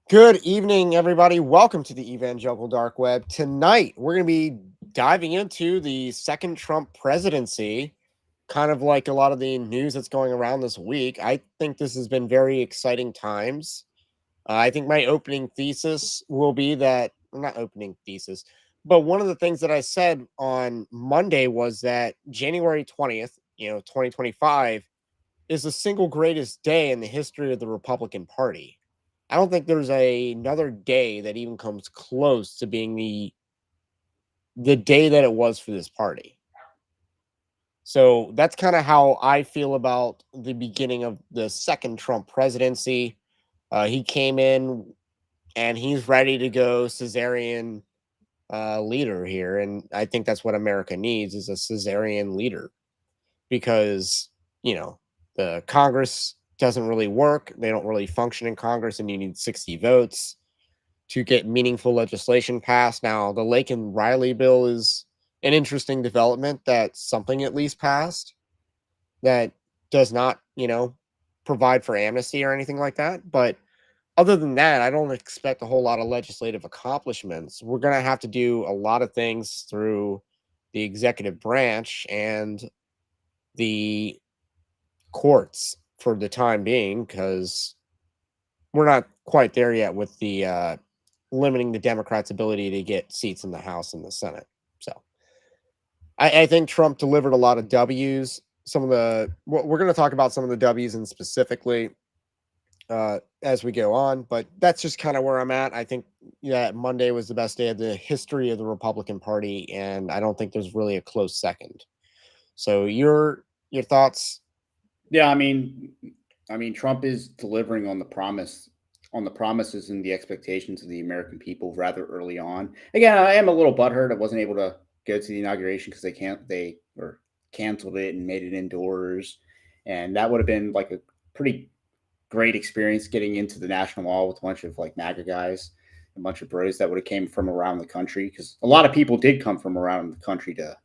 Good evening, everybody. Welcome to the Evangelical Dark Web. Tonight, we're going to be diving into the second Trump presidency, kind of like a lot of the news that's going around this week. I think this has been very exciting times. I think my opening thesis will be that, not opening thesis, but one of the things that I said on Monday was that January 20th, 2025, is the single greatest day in the history of the Republican Party. I don't think there's another day that even comes close to being the day that it was for this party. So that's kind of how I feel about the beginning of the second Trump presidency. He came in and he's ready to go Caesarean leader here, and I think that's what America needs is a Caesarean leader because the Congress doesn't really work. They don't really function in Congress, and you need 60 votes to get meaningful legislation passed. Now, the Lake and Riley bill is an interesting development that something at least passed that does not, provide for amnesty or anything like that. But other than that, I don't expect a whole lot of legislative accomplishments. We're going to have to do a lot of things through the executive branch and the courts for the time being because we're not quite there yet with the limiting the Democrats' ability to get seats in the House and the Senate. So I think Trump delivered a lot of W's. We're going to talk about some of the W's and specifically as we go on, but that's just kind of where I'm at. I think Monday was the best day of the history of the Republican Party, and I don't think there's really a close second. So your thoughts? Yeah, I mean, Trump is delivering on the promises and the expectations of the American people rather early on. Again, I am a little butthurt. I wasn't able to go to the inauguration because they or canceled it and made it indoors, and that would have been like a pretty great experience getting into the National Mall with a bunch of like MAGA guys, a bunch of bros that would have came from around the country because a lot of people did come from around the country to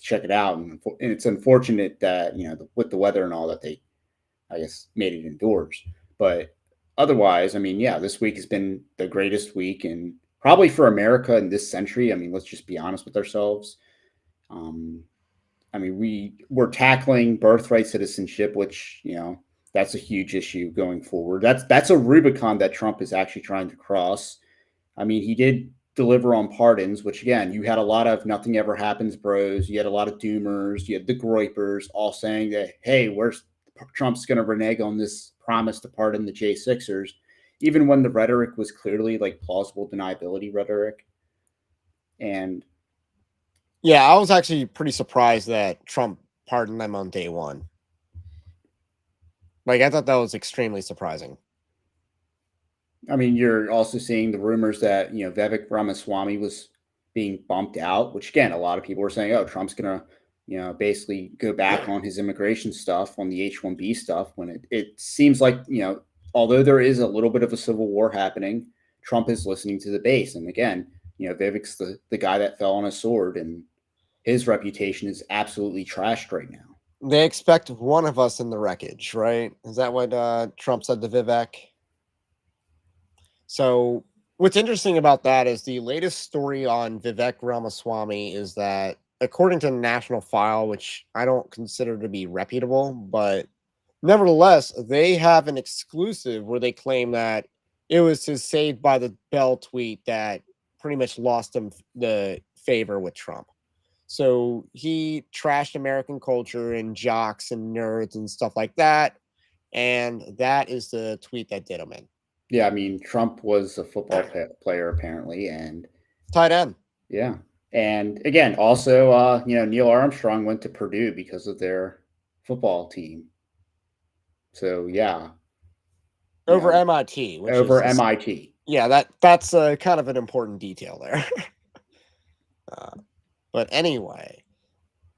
check it out, and it's unfortunate that with the weather and all that they I guess made it indoors. But otherwise, I mean, yeah, this week has been the greatest week and probably for America in this century. I mean, let's just be honest with ourselves. Um, I mean, we're tackling birthright citizenship, which that's a huge issue going forward. That's a Rubicon that Trump is actually trying to cross. I mean, he did deliver on pardons, which again, you had a lot of nothing ever happens bros. You had a lot of doomers. You had the groypers all saying that, hey, where's Trump's going to renege on this promise to pardon the J6ers, even when the rhetoric was clearly like plausible deniability rhetoric. And Yeah, I was actually pretty surprised that Trump pardoned them on day one. Like, I thought that was extremely surprising. I mean, you're also seeing the rumors that, Vivek Ramaswamy was being bumped out, which again, a lot of people were saying, oh, Trump's going to, basically go back on his immigration stuff, on the H-1B stuff, when it seems like, although there is a little bit of a civil war happening, Trump is listening to the base. And again, Vivek's the guy that fell on a sword, and his reputation is absolutely trashed right now. They expect one of us in the wreckage, right? Is that what Trump said to Vivek? So what's interesting about that is the latest story on Vivek Ramaswamy is that according to National File, which I don't consider to be reputable, but nevertheless, they have an exclusive where they claim that it was his Saved by the Bell tweet that pretty much lost him the favor with Trump. So he trashed American culture and jocks and nerds and stuff like that. And that is the tweet that did him in. Yeah, I mean, Trump was a football player apparently, and Tight end. yeah. And again, also, Neil Armstrong went to Purdue because of their football team. So yeah, Over MIT, which over is MIT. yeah, that's kind of an important detail there. But anyway,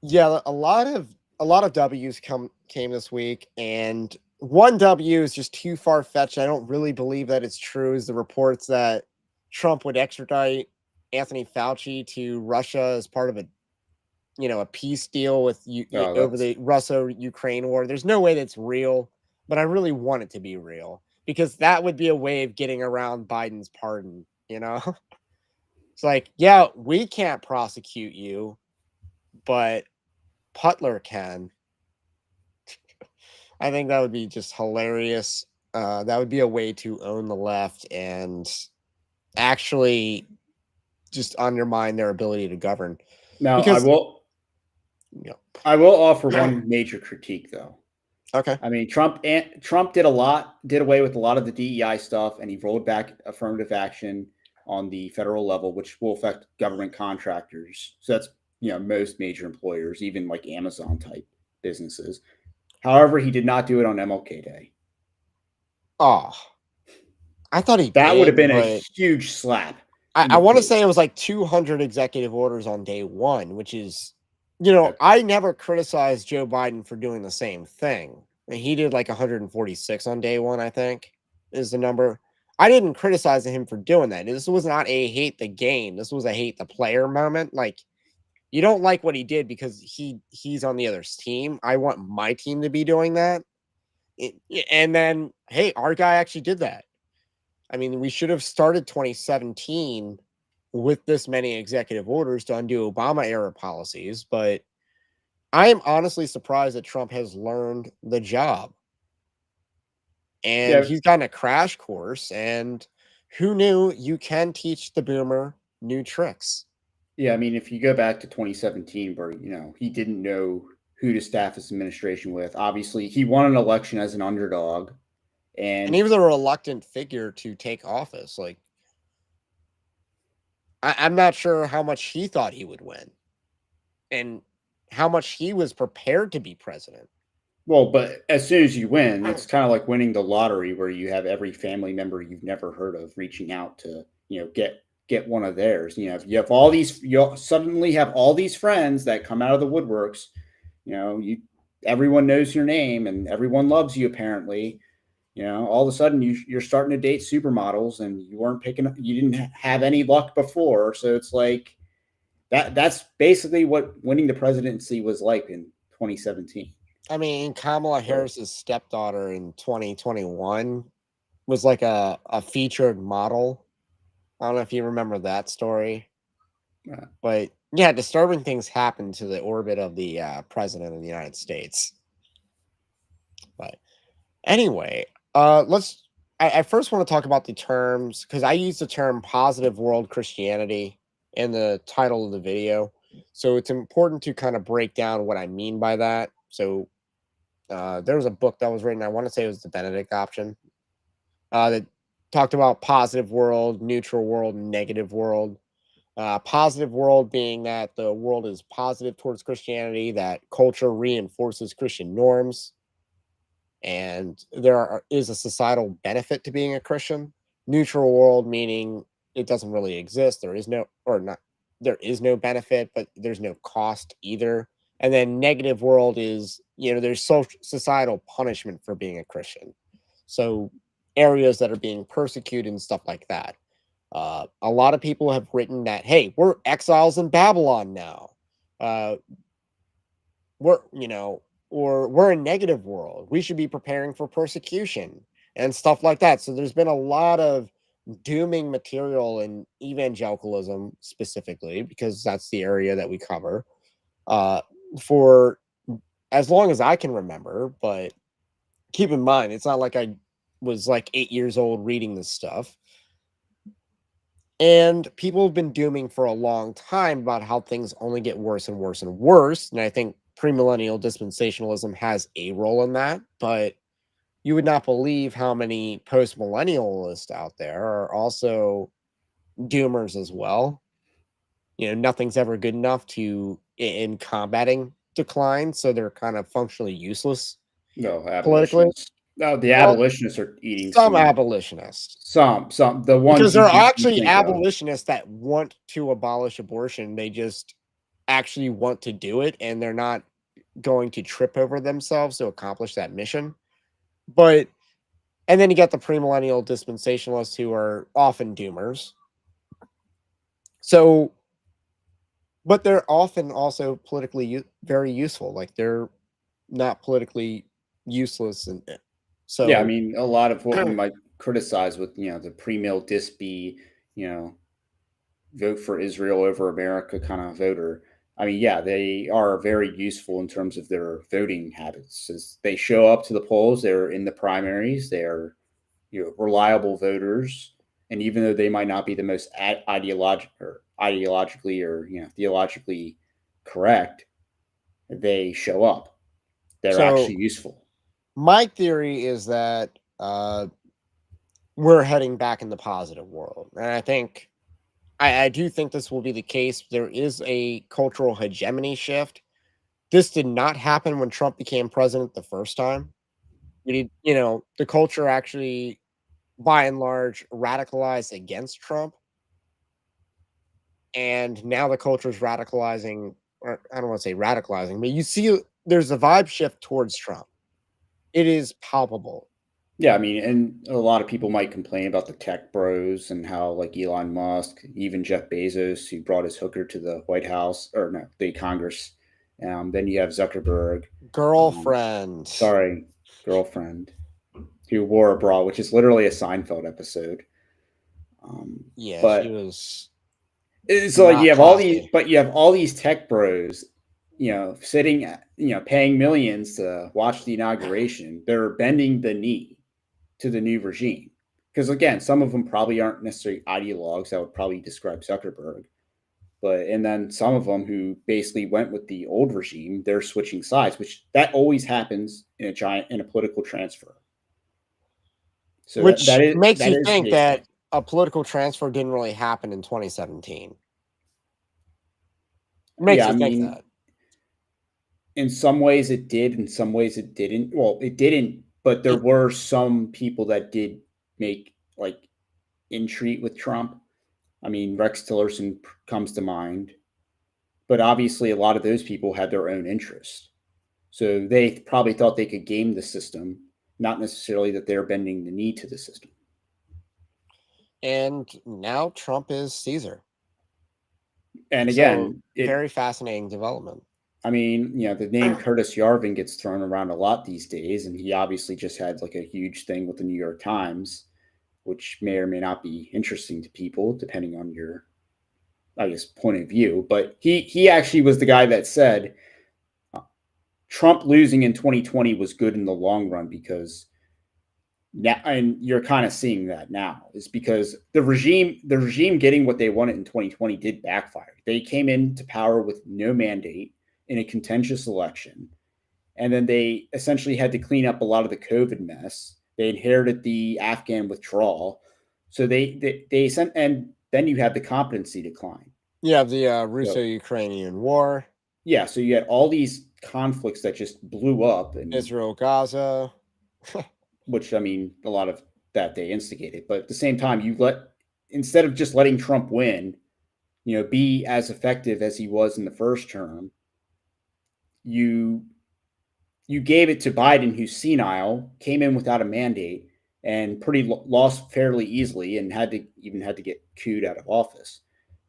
yeah, a lot of W's came this week, and one W is just too far fetched. I don't really believe that it's true. Is the reports that Trump would extradite Anthony Fauci to Russia as part of a peace deal with Oh, over that's the Russo-Ukraine war. There's no way that's real, but I really want it to be real because that would be a way of getting around Biden's pardon, you know? It's like, yeah, we can't prosecute you, but Putler can. I think that would be just hilarious. That would be a way to own the left and actually just undermine their ability to govern. Now, Because, you know, I will offer one major critique, though. okay. I mean, Trump did away with a lot of the DEI stuff, and he rolled back affirmative action on the federal level, which will affect government contractors. So that's most major employers, even like Amazon type businesses. However, he did not do it on MLK Day. Oh, I thought he That would have did, been a but huge slap. I want to say it was like 200 executive orders on day one, which is, I never criticized Joe Biden for doing the same thing. And he did like 146 on day one, I think, is the number. I didn't criticize him for doing that. This was not a hate the game. This was a hate the player moment. Like, you don't like what he did because he's on the other team. I want my team to be doing that. And then, hey, our guy actually did that. I mean, we should have started 2017 with this many executive orders to undo Obama era policies, but I am honestly surprised that Trump has learned the job. And he's gotten a crash course, and who knew you can teach the boomer new tricks? Yeah, I mean, if you go back to 2017, where he didn't know who to staff his administration with. Obviously, he won an election as an underdog, And he was a reluctant figure to take office. Like, I'm not sure how much he thought he would win and how much he was prepared to be president. Well, but as soon as you win, it's kind of like winning the lottery, where you have every family member you've never heard of reaching out to, get one of theirs. You have all these, you suddenly have all these friends that come out of the woodworks. Everyone knows your name and everyone loves you. Apparently, all of a sudden you're starting to date supermodels, and you didn't have any luck before. So it's like that's basically what winning the presidency was like in 2017. I mean, Kamala Harris's stepdaughter in 2021 was like a featured model. I don't know if you remember that story. Yeah. But yeah, disturbing things happen to the orbit of the president of the United States. But anyway, I first want to talk about the terms, because I use the term positive world Christianity in the title of the video. So it's important to kind of break down what I mean by that. So there was a book that was written, I want to say it was the Benedict option, that talked about positive world, neutral world, and negative world. Positive world being that the world is positive towards Christianity, that culture reinforces Christian norms, and there is a societal benefit to being a Christian. Neutral world meaning it doesn't really exist. There is no, or not, there is no benefit, but there's no cost either. And then negative world is, there's societal punishment for being a Christian. So areas that are being persecuted and stuff like that. A lot of people have written that, hey, we're exiles in Babylon now. Or we're a negative world. We should be preparing for persecution and stuff like that. So there's been a lot of dooming material in evangelicalism specifically, because that's the area that we cover, for as long as I can remember. But keep in mind, it's not like I was like 8 years old reading this stuff. And people have been dooming for a long time about how things only get worse and worse and worse. And I think premillennial dispensationalism has a role in that. But you would not believe how many post-millennialists out there are also doomers as well. Nothing's ever good enough in combating decline. So they're kind of functionally useless No, politically. abolitionists. No, the abolitionists are eating Some abolitionists. Some the ones, because there are you actually think of. abolitionists that want to abolish abortion. They just actually want to do it, and they're not going to trip over themselves to accomplish that mission. And then you get the premillennial dispensationalists, who are often doomers. So, but they're often also politically very useful. Like, they're not politically useless and Yeah, I So mean, a lot of what we might criticize with the pre-mill dispy, you know, vote for Israel over America kind of voter. I mean, yeah, they are very useful in terms of their voting habits. As they show up to the polls, they're in the primaries, they're reliable voters, and even though they might not be the most ideologically or theologically correct, they show up. They're so actually useful. my theory is that we're heading back in the positive world. And I think I do think this will be the case. There is a cultural hegemony shift. This did not happen when Trump became president the first time. The culture actually, by and large, radicalized against Trump. And now the culture is radicalizing, or I don't want to say radicalizing, but you see there's a vibe shift towards Trump. It is palpable. Yeah, I mean, and a lot of people might complain about the tech bros and how like Elon Musk, even Jeff Bezos, who brought his hooker to the White House or no, the Congress. Then you have Zuckerberg, um, Girlfriend. sorry, girlfriend, who wore a bra, which is literally a Seinfeld episode. Yeah, she But was it's like not classy. you have all these tech bros, sitting, paying millions to watch the inauguration. They're bending the knee to the new regime. Because again, some of them probably aren't necessarily ideologues. I would probably describe Zuckerberg, and then some of them who basically went with the old regime, they're switching sides, which that always happens in a political transfer. So Which makes that you is think basically. that a political transfer didn't really happen in 2017. Makes Yeah, you I think mean, that. in some ways it did, in some ways it didn't. Well, it didn't, but there It were some people that did make like entreat with Trump. I mean, Rex Tillerson comes to mind, but obviously a lot of those people had their own interests. So they probably thought they could game the system, not necessarily that they're bending the knee to the system. and now Trump is Caesar. And So again, very fascinating development. I mean, the name Curtis Yarvin gets thrown around a lot these days, and he obviously just had like a huge thing with the New York Times, which may or may not be interesting to people depending on your, I guess, point of view. But he actually was the guy that said Trump losing in 2020 was good in the long run because now, and you're kind of seeing that now, is because the regime getting what they wanted in 2020 did backfire. They came into power with no mandate in a contentious election, and then they essentially had to clean up a lot of the COVID mess. They inherited the Afghan withdrawal, so they sent, and then you had the competency decline. You have the So Russo-Ukrainian War, yeah, so you had all these conflicts that just blew up, and Israel, Gaza. which I mean, a lot of that they instigated. But at the same time, instead of just letting Trump win, be as effective as he was in the first term, you you gave it to Biden, who's senile, came in without a mandate, and pretty lost fairly easily, and had to get cooed out of office.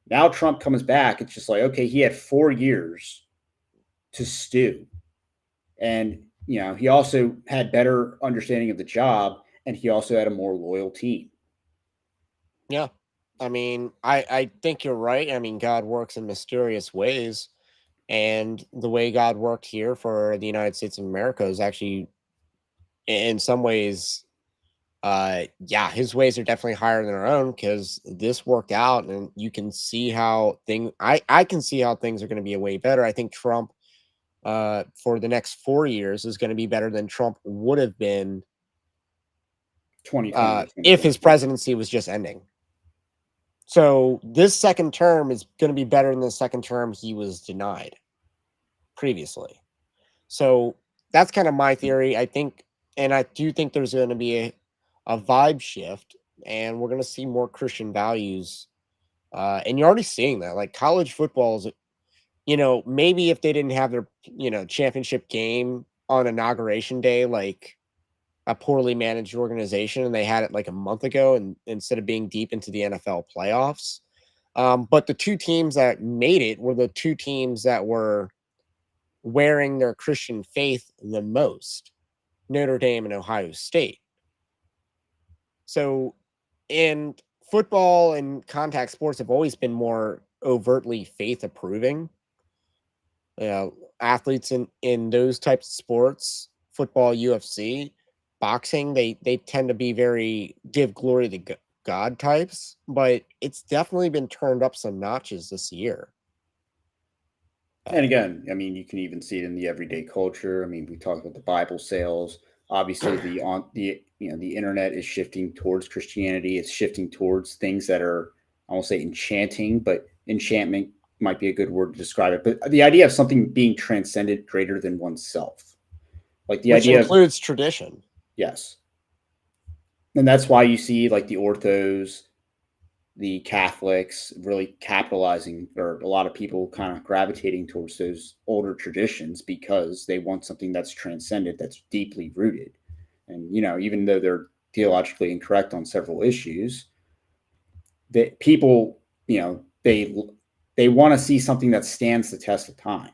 Now Trump comes back. It's just like, okay, he had 4 years to stew, and he also had better understanding of the job, and he also had a more loyal team. Yeah. I mean, I think you're right. I mean, God works in mysterious ways. And the way God worked here for the United States of America is actually, in some ways, yeah, his ways are definitely higher than our own because this worked out, and you can see how I can see how things are going to be way better. I think Trump, for the next 4 years, is going to be better than Trump would have been 2020 to if his 2024. presidency was just ending. So this second term is going to be better than the second term he was denied previously. So that's kind of my theory. I think, and I do think there's going to be a vibe shift, and we're going to see more Christian values. And you're already seeing that. Like college football is, maybe if they didn't have their, championship game on inauguration day, like a poorly managed organization, and they had it like a month ago, and instead of being deep into the NFL playoffs. But the two teams that made it were the two teams that were wearing their Christian faith the most. Notre Dame and Ohio State. So, and football and contact sports have always been more overtly faith approving. Athletes in those types of sports, football, UFC, boxing, they tend to be very give glory to God types, but it's definitely been turned up some notches this year. And again, I mean, you can even see it in the everyday culture. I mean, we talked about the Bible sales. Obviously, the internet is shifting towards Christianity. It's shifting towards things that are, I won't say enchanting, but enchantment might be a good word to describe it. But the idea of something being transcendent, greater than oneself, like the Which idea of, includes tradition. yes, and that's why you see like the orthos, the Catholics really capitalizing, or a lot of people kind of gravitating towards those older traditions because they want something that's transcendent, that's deeply rooted. And, even though they're theologically incorrect on several issues, that people, they want to see something that stands the test of time.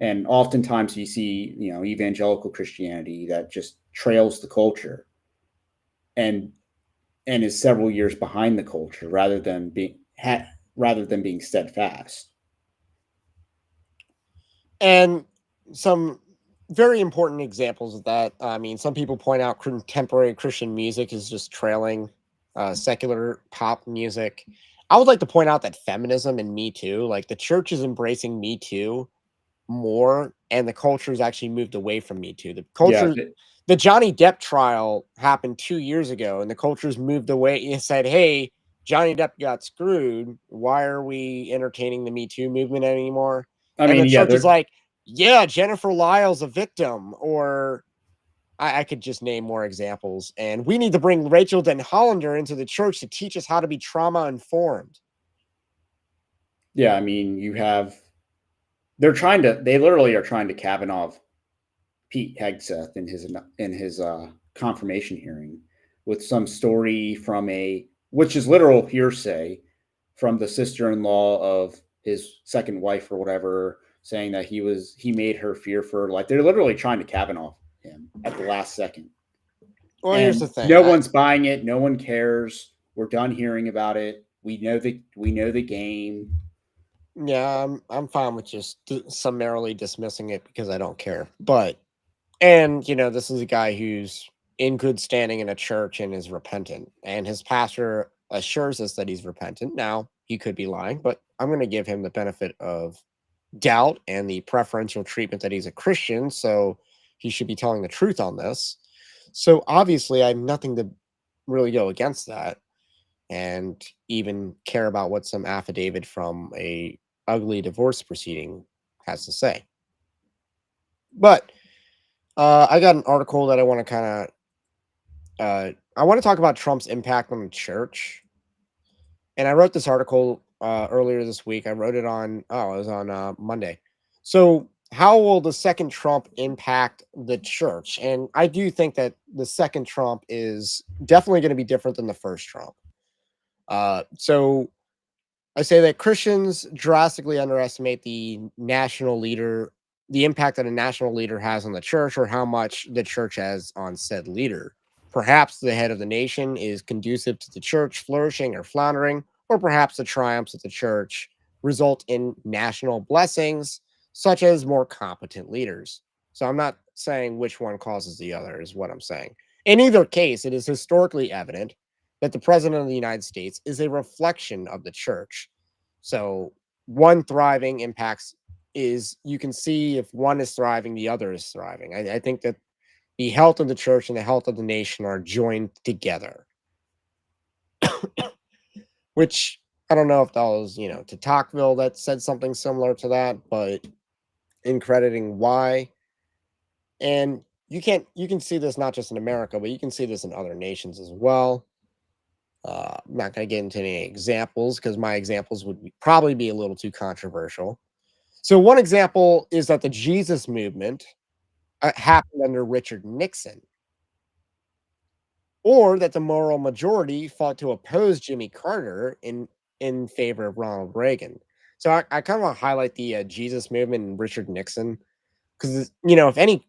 And oftentimes you see, evangelical Christianity that just trails the culture and is several years behind the culture rather than being steadfast. And some very important examples of that. I mean, some people point out contemporary Christian music is just trailing secular pop music. I would like to point out that feminism and Me Too, like the church is embracing Me Too more, and the culture has actually moved away from Me Too. Yeah, The Johnny Depp trial happened 2 years ago, and the culture's moved away. It said, "Hey, Johnny Depp got screwed. Why are we entertaining the Me Too movement anymore?" I And the mean, yeah, church is they're like, "Yeah, Jennifer Lyle's a victim," or I could just name more examples. And we need to bring Rachel Den Hollander into the church to teach us how to be trauma informed. yeah. I mean, they literally are trying to Kavanaugh Pete Hegseth in his confirmation hearing with some story from which is literal hearsay from the sister-in-law of his second wife or whatever, saying that he made her fear for her life. They're literally trying to Kavanaugh him at the last second. Well, here's the And thing. no one's buying it. No one cares. We're done hearing about it. We know the game. Yeah, I'm fine with just summarily dismissing it because I don't care. But and this is a guy who's in good standing in a church and is repentant, and his pastor assures us that he's repentant. Now he could be lying, but I'm going to give him the benefit of doubt and the preferential treatment that he's a Christian, so he should be telling the truth on this. So obviously, I have nothing to really go against that, and even care about what some affidavit from a ugly divorce proceeding has to say. But I got an article that I want to I want to talk about Trump's impact on the church, and I wrote this article earlier this week. I wrote it on it was on Monday. So how will the second Trump impact the church? And I do think that the second Trump is definitely going to be different than the first Trump. So I say that Christians drastically underestimate the impact that a national leader has on the church, or how much the church has on said leader. Perhaps the head of the nation is conducive to the church flourishing or floundering, or perhaps the triumphs of the church result in national blessings, such as more competent leaders. So I'm not saying which one causes the other, is what I'm saying. In either case, it is historically evident that the president of the United States is a reflection of the church. So one thriving impacts is you can see if one is thriving, the other is thriving. I think that the health of the church and the health of the nation are joined together, which I don't know if that was, to Tocqueville that said something similar to that, but in crediting why. And you can see this not just in America, but you can see this in other nations as well. I'm not going to get into any examples because my examples would probably be a little too controversial. So, one example is that the Jesus movement happened under Richard Nixon, or that the moral majority fought to oppose Jimmy Carter in favor of Ronald Reagan. So, I kind of want to highlight the Jesus movement and Richard Nixon because if any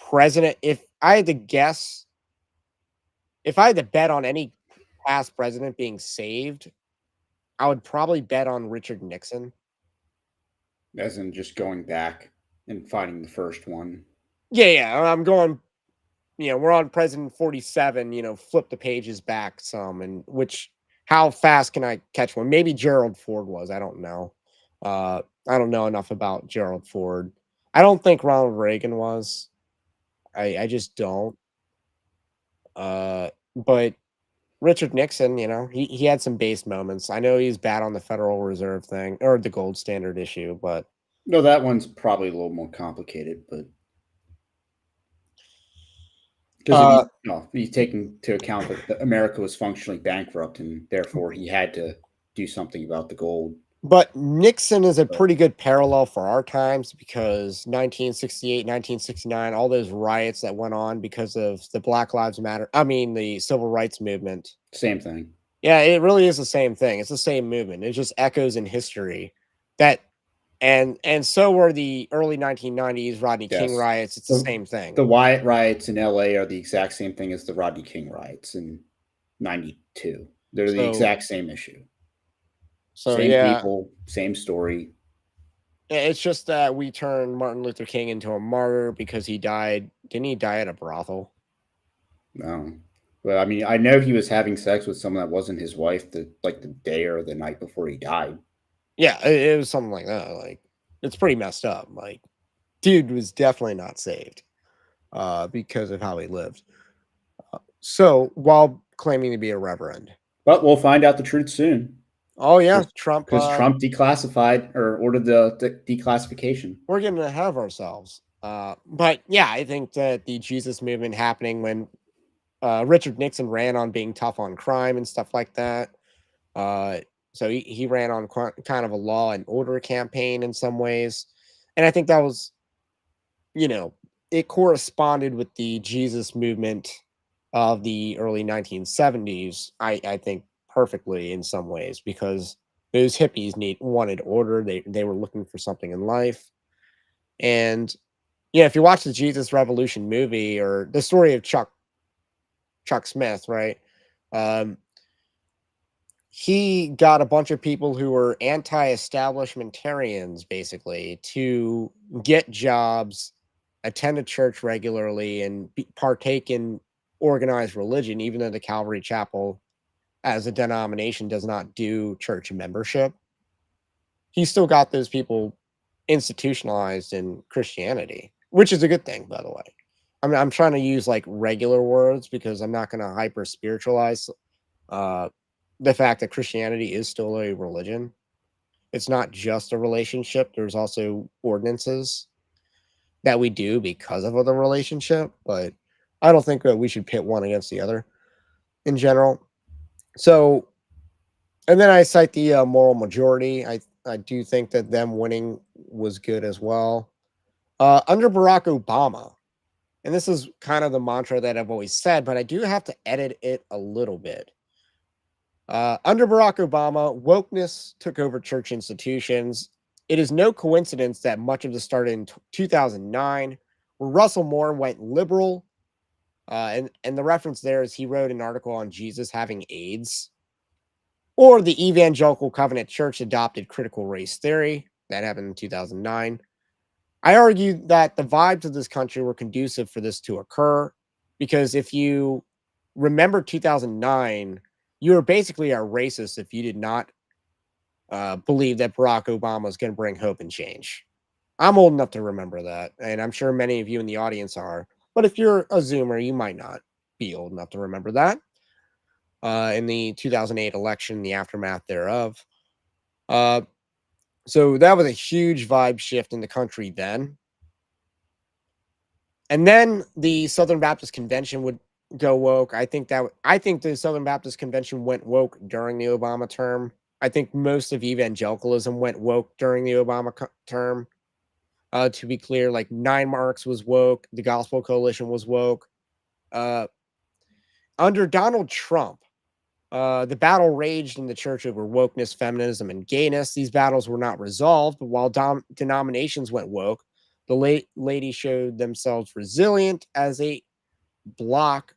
president, if I had to guess, if I had to bet on any past president being saved, I would probably bet on Richard Nixon. as in just going back and finding the first one. Yeah, I'm going, we're on President 47, flip the pages back some, and how fast can I catch one? Maybe Gerald Ford was, I don't know. I don't know enough about Gerald Ford. I don't think Ronald Reagan was. I just don't. But Richard Nixon, he had some base moments. I know he's bad on the Federal Reserve thing or the gold standard issue, but No, that one's probably a little more complicated, but because uh, if he's taking into account that America was functionally bankrupt and therefore he had to do something about the gold. but Nixon is a But pretty good parallel for our times because 1968, 1969, all those riots that went on because of the Black Lives Matter, the civil rights movement. same thing. Yeah, it really is the same thing. It's the same movement. It just echoes in history. That and so were the early 1990s Rodney King Yes. riots. It's the The, same thing. the Wyatt riots in LA are the exact same thing as the Rodney King riots in 92. They're the So exact same issue. so Same yeah, people, same story. it's just that we turned Martin Luther King into a martyr because he died. Didn't he die at a brothel? No. But I mean, I know he was having sex with someone that wasn't his wife the day or the night before he died. Yeah, it was something like that. Like, it's pretty messed up. Like, dude was definitely not saved because of how he lived. So while claiming to be a reverend. But we'll find out the truth soon. Oh yeah, Trump. Because Trump declassified or ordered the declassification. We're getting ahead of ourselves. But yeah, I think that the Jesus movement happening when Richard Nixon ran on being tough on crime and stuff like that. So he ran on kind of a law and order campaign in some ways. And I think that was, it corresponded with the Jesus movement of the early 1970s, I think perfectly in some ways, because those hippies wanted order. They were looking for something in life. And yeah, if you watch the Jesus Revolution movie or the story of Chuck Smith, right? Um, he got a bunch of people who were anti-establishmentarians basically to get jobs, attend a church regularly, and partake in organized religion, even though the Calvary Chapel as a denomination does not do church membership. He still got those people institutionalized in Christianity, which is a good thing, by the way. I'm trying to use like regular words because I'm not going to hyper spiritualize the fact that Christianity is still a religion. It's not just a relationship. There's also ordinances that we do because of the relationship, but I don't think that we should pit one against the other in general. So, and then I cite the moral majority. I do think that them winning was good as well. Under Barack Obama, and this is kind of the mantra that I've always said, but I do have to edit it a little bit. Under Barack Obama, wokeness took over church institutions. It is no coincidence that much of this started in 2009, where Russell Moore went liberal. And the reference there is he wrote an article on Jesus having AIDS. Or the Evangelical Covenant Church adopted critical race theory. That happened in 2009. I argue that the vibes of this country were conducive for this to occur because if you remember 2009, you were basically a racist if you did not believe that Barack Obama was going to bring hope and change. I'm old enough to remember that, and I'm sure many of you in the audience are. But if you're a Zoomer, you might not be old enough to remember that. In the 2008 election, the aftermath thereof. So that was a huge vibe shift in the country then. And then the Southern Baptist Convention would go woke. I think the Southern Baptist Convention went woke during the Obama term. I think most of evangelicalism went woke during the Obama term. To be clear, like 9 Marks was woke, the Gospel Coalition was woke. Under Donald Trump, the battle raged in the church over wokeness, feminism, and gayness. These battles were not resolved, but while denominations went woke, The lady showed themselves resilient as a bloc,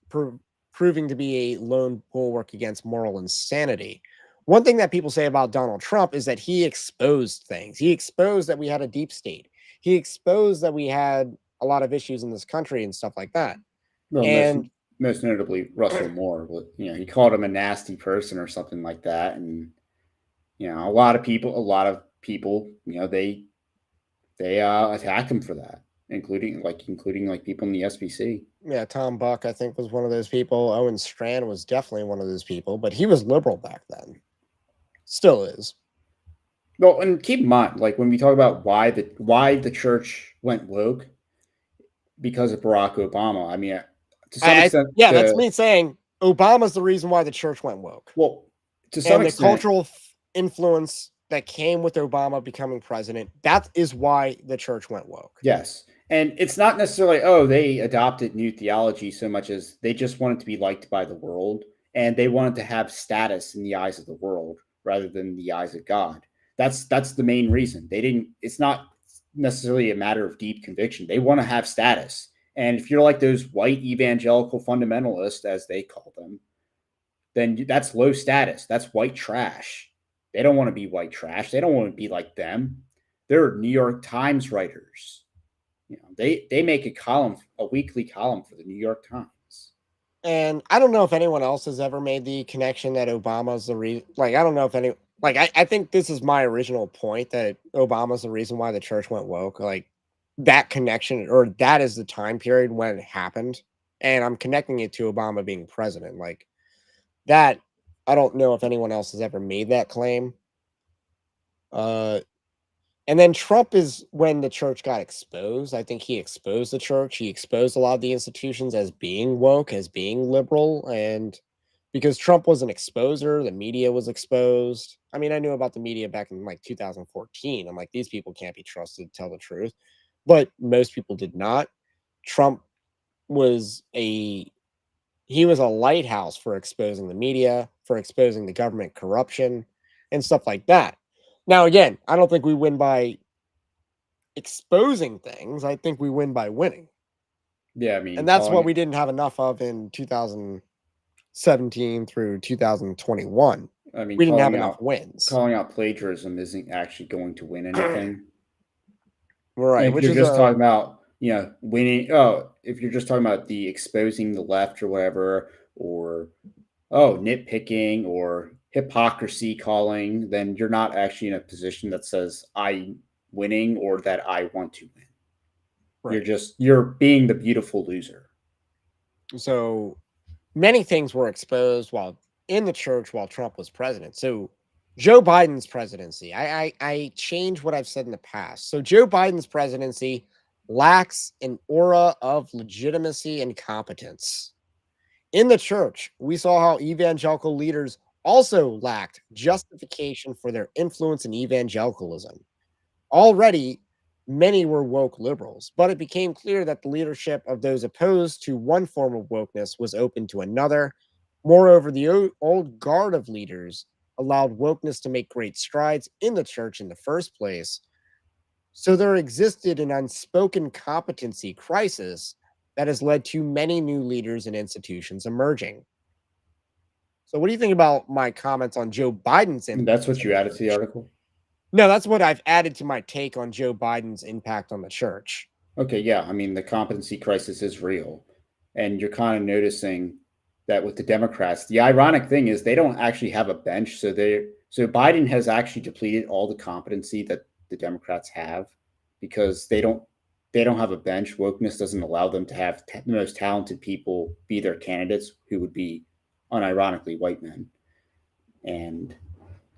proving to be a lone bulwark against moral insanity. One thing that people say about Donald Trump is that he exposed things. He exposed that we had a deep state. He exposed that we had a lot of issues in this country and stuff like that. Well, And most notably Russell Moore. He called him a nasty person or something like that, and a lot of people, they attacked him for that, including people in the SBC. yeah, Tom Buck, I think, was one of those people. Owen Strand was definitely one of those people, but he was liberal back then. Still is. Well, and keep in mind, like when we talk about why the church went woke, because of Barack Obama. I mean, to some extent, yeah, that's me saying Obama's the reason why the church went woke. Well, to some and extent, the cultural influence that came with Obama becoming president, that is why the church went woke. Yes. And it's not necessarily, they adopted new theology so much as they just wanted to be liked by the world, and they wanted to have status in the eyes of the world rather than the eyes of God. That's the main reason. It's not necessarily a matter of deep conviction. They want to have status. And if you're like those white evangelical fundamentalists, as they call them, then that's low status. That's white trash. They don't want to be white trash. They don't want to be like them. They're New York Times writers. They make a weekly column for the New York Times. And I don't know if anyone else has ever made the connection that Obama's the reason. Like, I don't know if any. Like, I think this is my original point that Obama's the reason why the church went woke. Like, that connection, or that is the time period when it happened. And I'm connecting it to Obama being president. Like, that, I don't know if anyone else has ever made that claim. And then Trump is when the church got exposed. I think he exposed the church. He exposed a lot of the institutions as being woke, as being liberal. And because Trump was an exposer, the media was exposed. I mean, I knew about the media back in like 2014. I'm like, these people can't be trusted to tell the truth. But most people did not. Trump was a lighthouse for exposing the media, for exposing the government corruption and stuff like that. Now, again, I don't think we win by exposing things. I think we win by winning. Yeah, I mean, and that's what we didn't have enough of in 2017 through 2021. I mean, we didn't have enough wins. Calling out plagiarism isn't actually going to win anything. Right. If you're just talking about, winning, if you're just talking about the exposing the left or whatever, or nitpicking or hypocrisy calling, then you're not actually in a position that says I'm winning or that I want to win. Right. You're being the beautiful loser. So many things were exposed while in the church while Trump was president. So Joe Biden's presidency, I changed what I've said in the past. So Joe Biden's presidency lacks an aura of legitimacy and competence. In the church, we saw how evangelical leaders also lacked justification for their influence in evangelicalism. Already, many were woke liberals, but it became clear that the leadership of those opposed to one form of wokeness was open to another. Moreover, the old guard of leaders allowed wokeness to make great strides in the church in the first place. So there existed an unspoken competency crisis that has led to many new leaders and institutions emerging. So what do you think about my comments on Joe Biden's impact? That's what you added to the article? No, that's what I've added to my take on Joe Biden's impact on the church. Okay, yeah. I mean, the competency crisis is real. And you're kind of noticing that with the Democrats. The ironic thing is they don't actually have a bench. So Biden has actually depleted all the competency that the Democrats have because they don't have a bench. Wokeness doesn't allow them to have the most talented people be their candidates, who would be unironically white men. And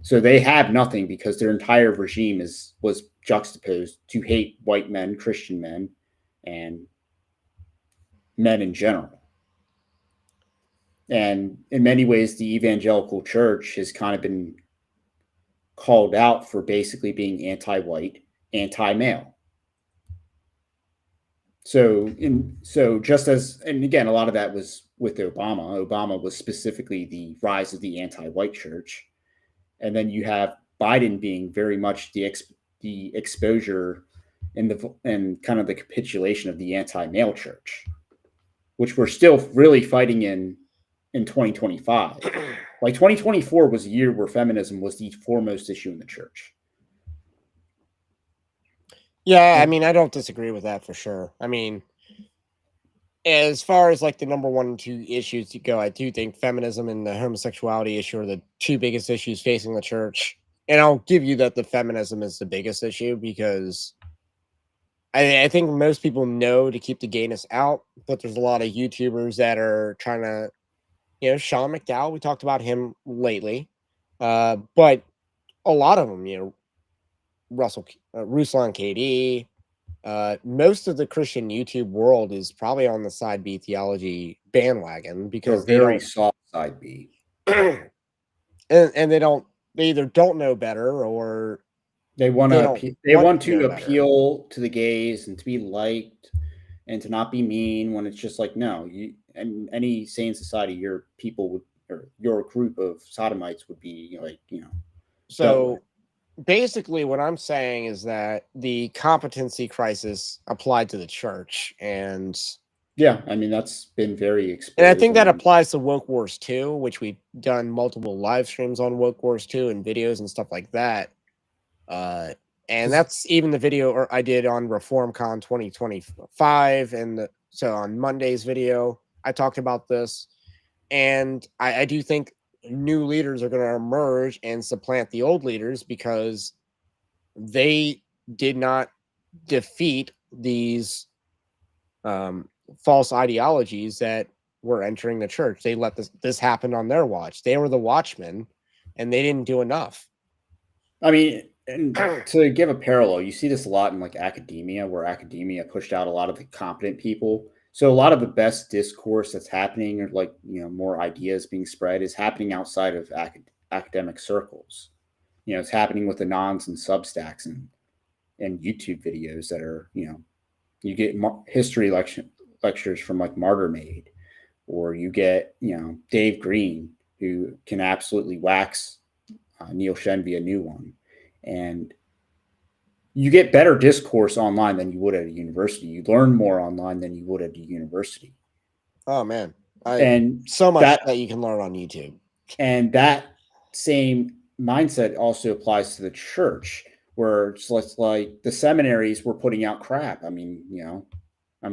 so they have nothing because their entire regime was juxtaposed to hate white men, Christian men, and men in general. And in many ways, the evangelical church has kind of been called out for basically being anti-white, anti-male. So just as, and again, a lot of that was with Obama. Obama was specifically the rise of the anti-white church. And then you have Biden being very much the exposure and kind of the capitulation of the anti-male church, which we're still really fighting in 2025. Like 2024 was a year where feminism was the foremost issue in the church. Yeah, I mean, I don't disagree with that for sure. I mean, as far as like the number one and two issues to go, I do think feminism and the homosexuality issue are the two biggest issues facing the church. And I'll give you that the feminism is the biggest issue because I think most people know to keep the gayness out, but there's a lot of YouTubers that are trying to, Sean McDowell, we talked about him lately. But a lot of them, Ruslan KD, most of the Christian YouTube world is probably on the side B theology bandwagon because they very soft side B, and they either don't know better or they want to appeal to the gays and to be liked and to not be mean when it's just like, no, you and any sane society, your people would, or your group of sodomites would be like, So basically what I'm saying is that the competency crisis applied to the church, and yeah, I mean, that's been very exposed. And I think that applies to Woke Wars 2, which we've done multiple live streams on Woke Wars 2 and videos and stuff like that. And that's even the video I did on ReformCon 2025. And so on Monday's video, I talked about this. And I do think new leaders are going to emerge and supplant the old leaders because they did not defeat these false ideologies that were entering the church. They let this happen on their watch. They were the watchmen, and they didn't do enough. I mean, and to give a parallel, you see this a lot in like academia, where academia pushed out a lot of the competent people. So a lot of the best discourse that's happening, or like, more ideas being spread, is happening outside of academic circles. It's happening with Anons and Substacks and YouTube videos that are, you get history lectures from like Martyr Made, or you get, Dave Green, who can absolutely wax Neil Shenby a new one. And you get better discourse online than you would at a university. You learn more online than you would at a university. Oh man. And so much that you can learn on YouTube. And that same mindset also applies to the church, where it's like the seminaries were putting out crap. I mean,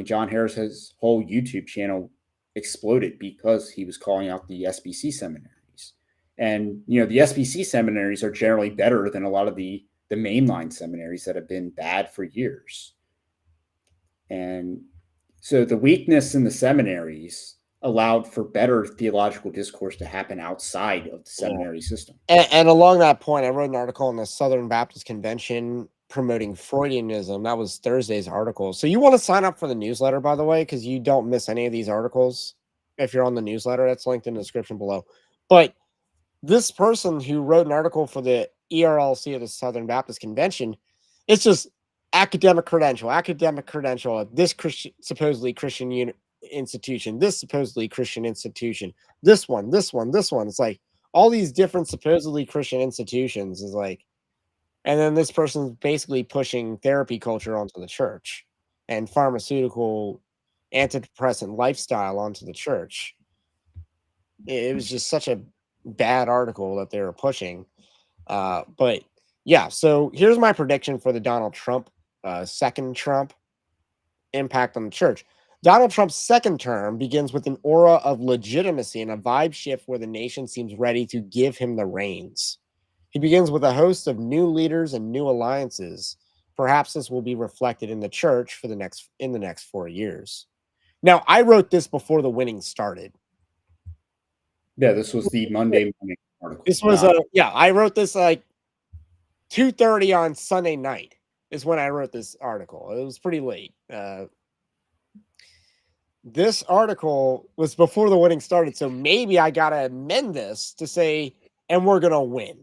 John Harris's whole YouTube channel exploded because he was calling out the SBC seminaries. And, the SBC seminaries are generally better than a lot of the mainline seminaries that have been bad for years. And so the weakness in the seminaries allowed for better theological discourse to happen outside of the seminary system. And along that point, I wrote an article in the Southern Baptist Convention promoting Freudianism. That was Thursday's article. So you want to sign up for the newsletter, by the way, because you don't miss any of these articles if you're on the newsletter. That's linked in the description below. But this person who wrote an article for the ERLC of the Southern Baptist Convention, it's just academic credential, this supposedly Christian institution, this supposedly Christian institution, this one. It's like all these different supposedly Christian institutions is like, and then this person's basically pushing therapy culture onto the church and pharmaceutical antidepressant lifestyle onto the church. It was just such a bad article that they were pushing. But yeah, so here's my prediction for the Donald Trump, second Trump impact on the church. Donald Trump's second term begins with an aura of legitimacy and a vibe shift where the nation seems ready to give him the reins. He begins with a host of new leaders and new alliances. Perhaps this will be reflected in the church in the next 4 years. Now, I wrote this before the winning started. Yeah, this was the Monday morning article. This was I wrote this like 2:30 on Sunday night is when I wrote this article. It was pretty late. This article was before the winning started, so maybe I gotta amend this to say, and we're gonna win.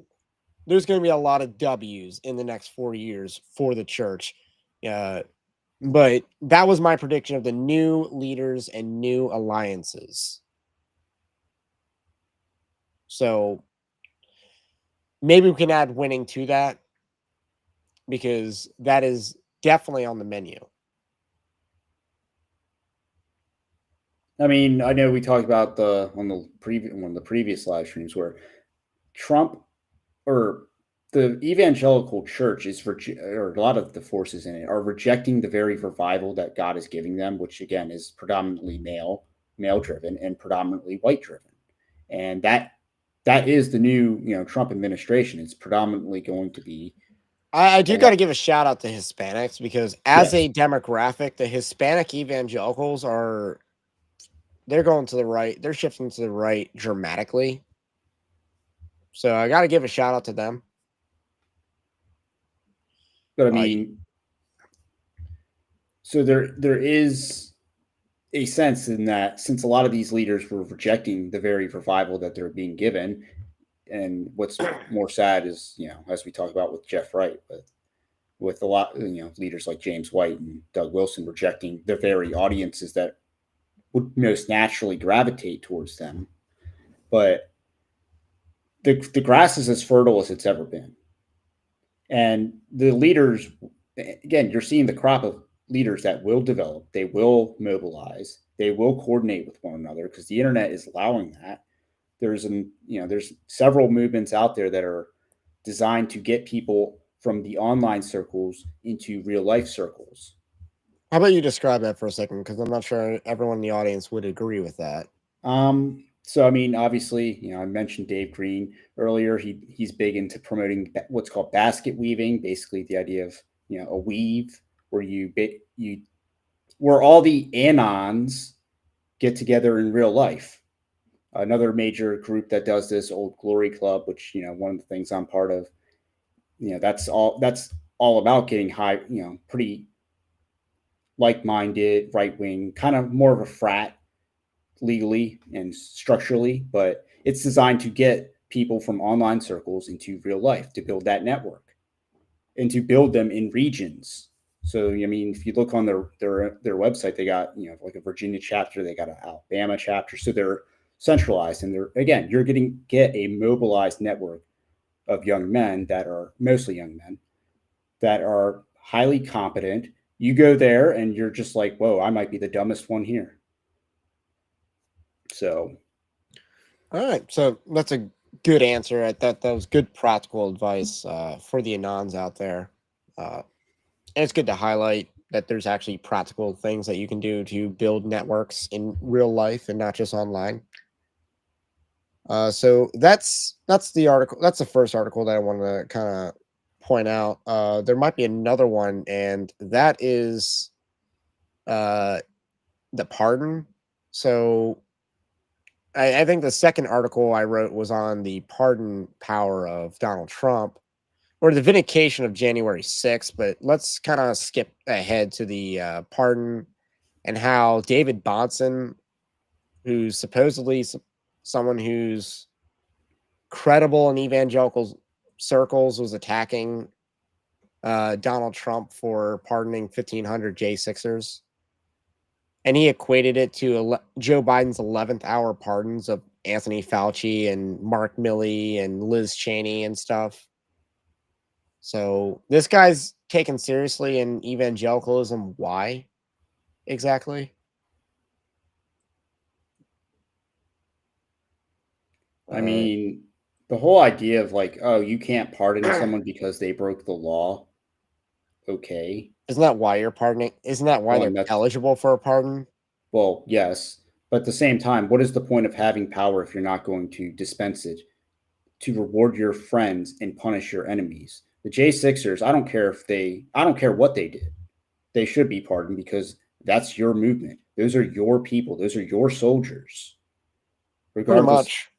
There's gonna be a lot of W's in the next 4 years for the church. But that was my prediction of the new leaders and new alliances. So maybe we can add winning to that, because that is definitely on the menu. I mean, I know we talked about one of the previous live streams where Trump or the evangelical church or a lot of the forces in it are rejecting the very revival that God is giving them, which again is predominantly male driven and predominantly white driven, and that is the new Trump administration. It's predominantly going to be I a do got lot. to give a shout out to Hispanics because as Yes, a demographic, the Hispanic evangelicals they're going to the right. They're shifting to the right dramatically. So I got to give a shout out to them. but I Uh, mean, so there is a sense in that since a lot of these leaders were rejecting the very revival that they're being given, and what's more sad is as we talk about with Jeff Wright, with a lot leaders like James White and Doug Wilson rejecting the very audiences that would most naturally gravitate towards them. But the grass is as fertile as it's ever been, and the leaders, again, you're seeing the crop of leaders that will develop, they will mobilize, they will coordinate with one another because the internet is allowing that. There's several movements out there that are designed to get people from the online circles into real life circles. how about you describe that for a second? Because I'm not sure everyone in the audience would agree with that. So I mean, obviously, I mentioned Dave Green earlier. He's big into promoting what's called basket weaving, basically the idea of a weave where you where all the anons get together in real life. Another major group that does this, Old Glory Club, which one of the things I'm part of, that's all about getting high, pretty like-minded, right-wing, kind of more of a frat legally and structurally, but it's designed to get people from online circles into real life to build that network and to build them in regions. So I mean, if you look on their website, they got like a Virginia chapter, they got an Alabama chapter, so they're centralized, and you're get a mobilized network of young men that are mostly young men that are highly competent. You go there and you're just like, whoa, I might be the dumbest one here. So, All right, so that's a good answer. I thought that was good practical advice for the anons out there. And it's good to highlight that there's actually practical things that you can do to build networks in real life and not just online. So that's the article. That's the first article that I want to kind of point out. There might be another one, and that is uh, the pardon. So I think the second article I wrote was on the pardon power of Donald Trump or the vindication of January 6th. But let's kind of skip ahead to the pardon and how David Bonson, who's supposedly someone who's credible in evangelical circles, was attacking Donald Trump for pardoning 1,500 J6ers. And he equated it to Joe Biden's 11th hour pardons of Anthony Fauci and Mark Milley and Liz Cheney and stuff. So this guy's taken seriously in evangelicalism. Why exactly? I Uh, mean, the whole idea of like, oh, you can't pardon someone because they broke the law. Okay. isn't that why you're pardoning? Isn't that why One, they're that's, eligible for a pardon? well, yes. But at the same time, what is the point of having power if you're not going to dispense it to reward your friends and punish your enemies? The J6ers, I don't care what they did. They should be pardoned because that's your movement. Those are your people. Those are your soldiers, Pretty regardless. much.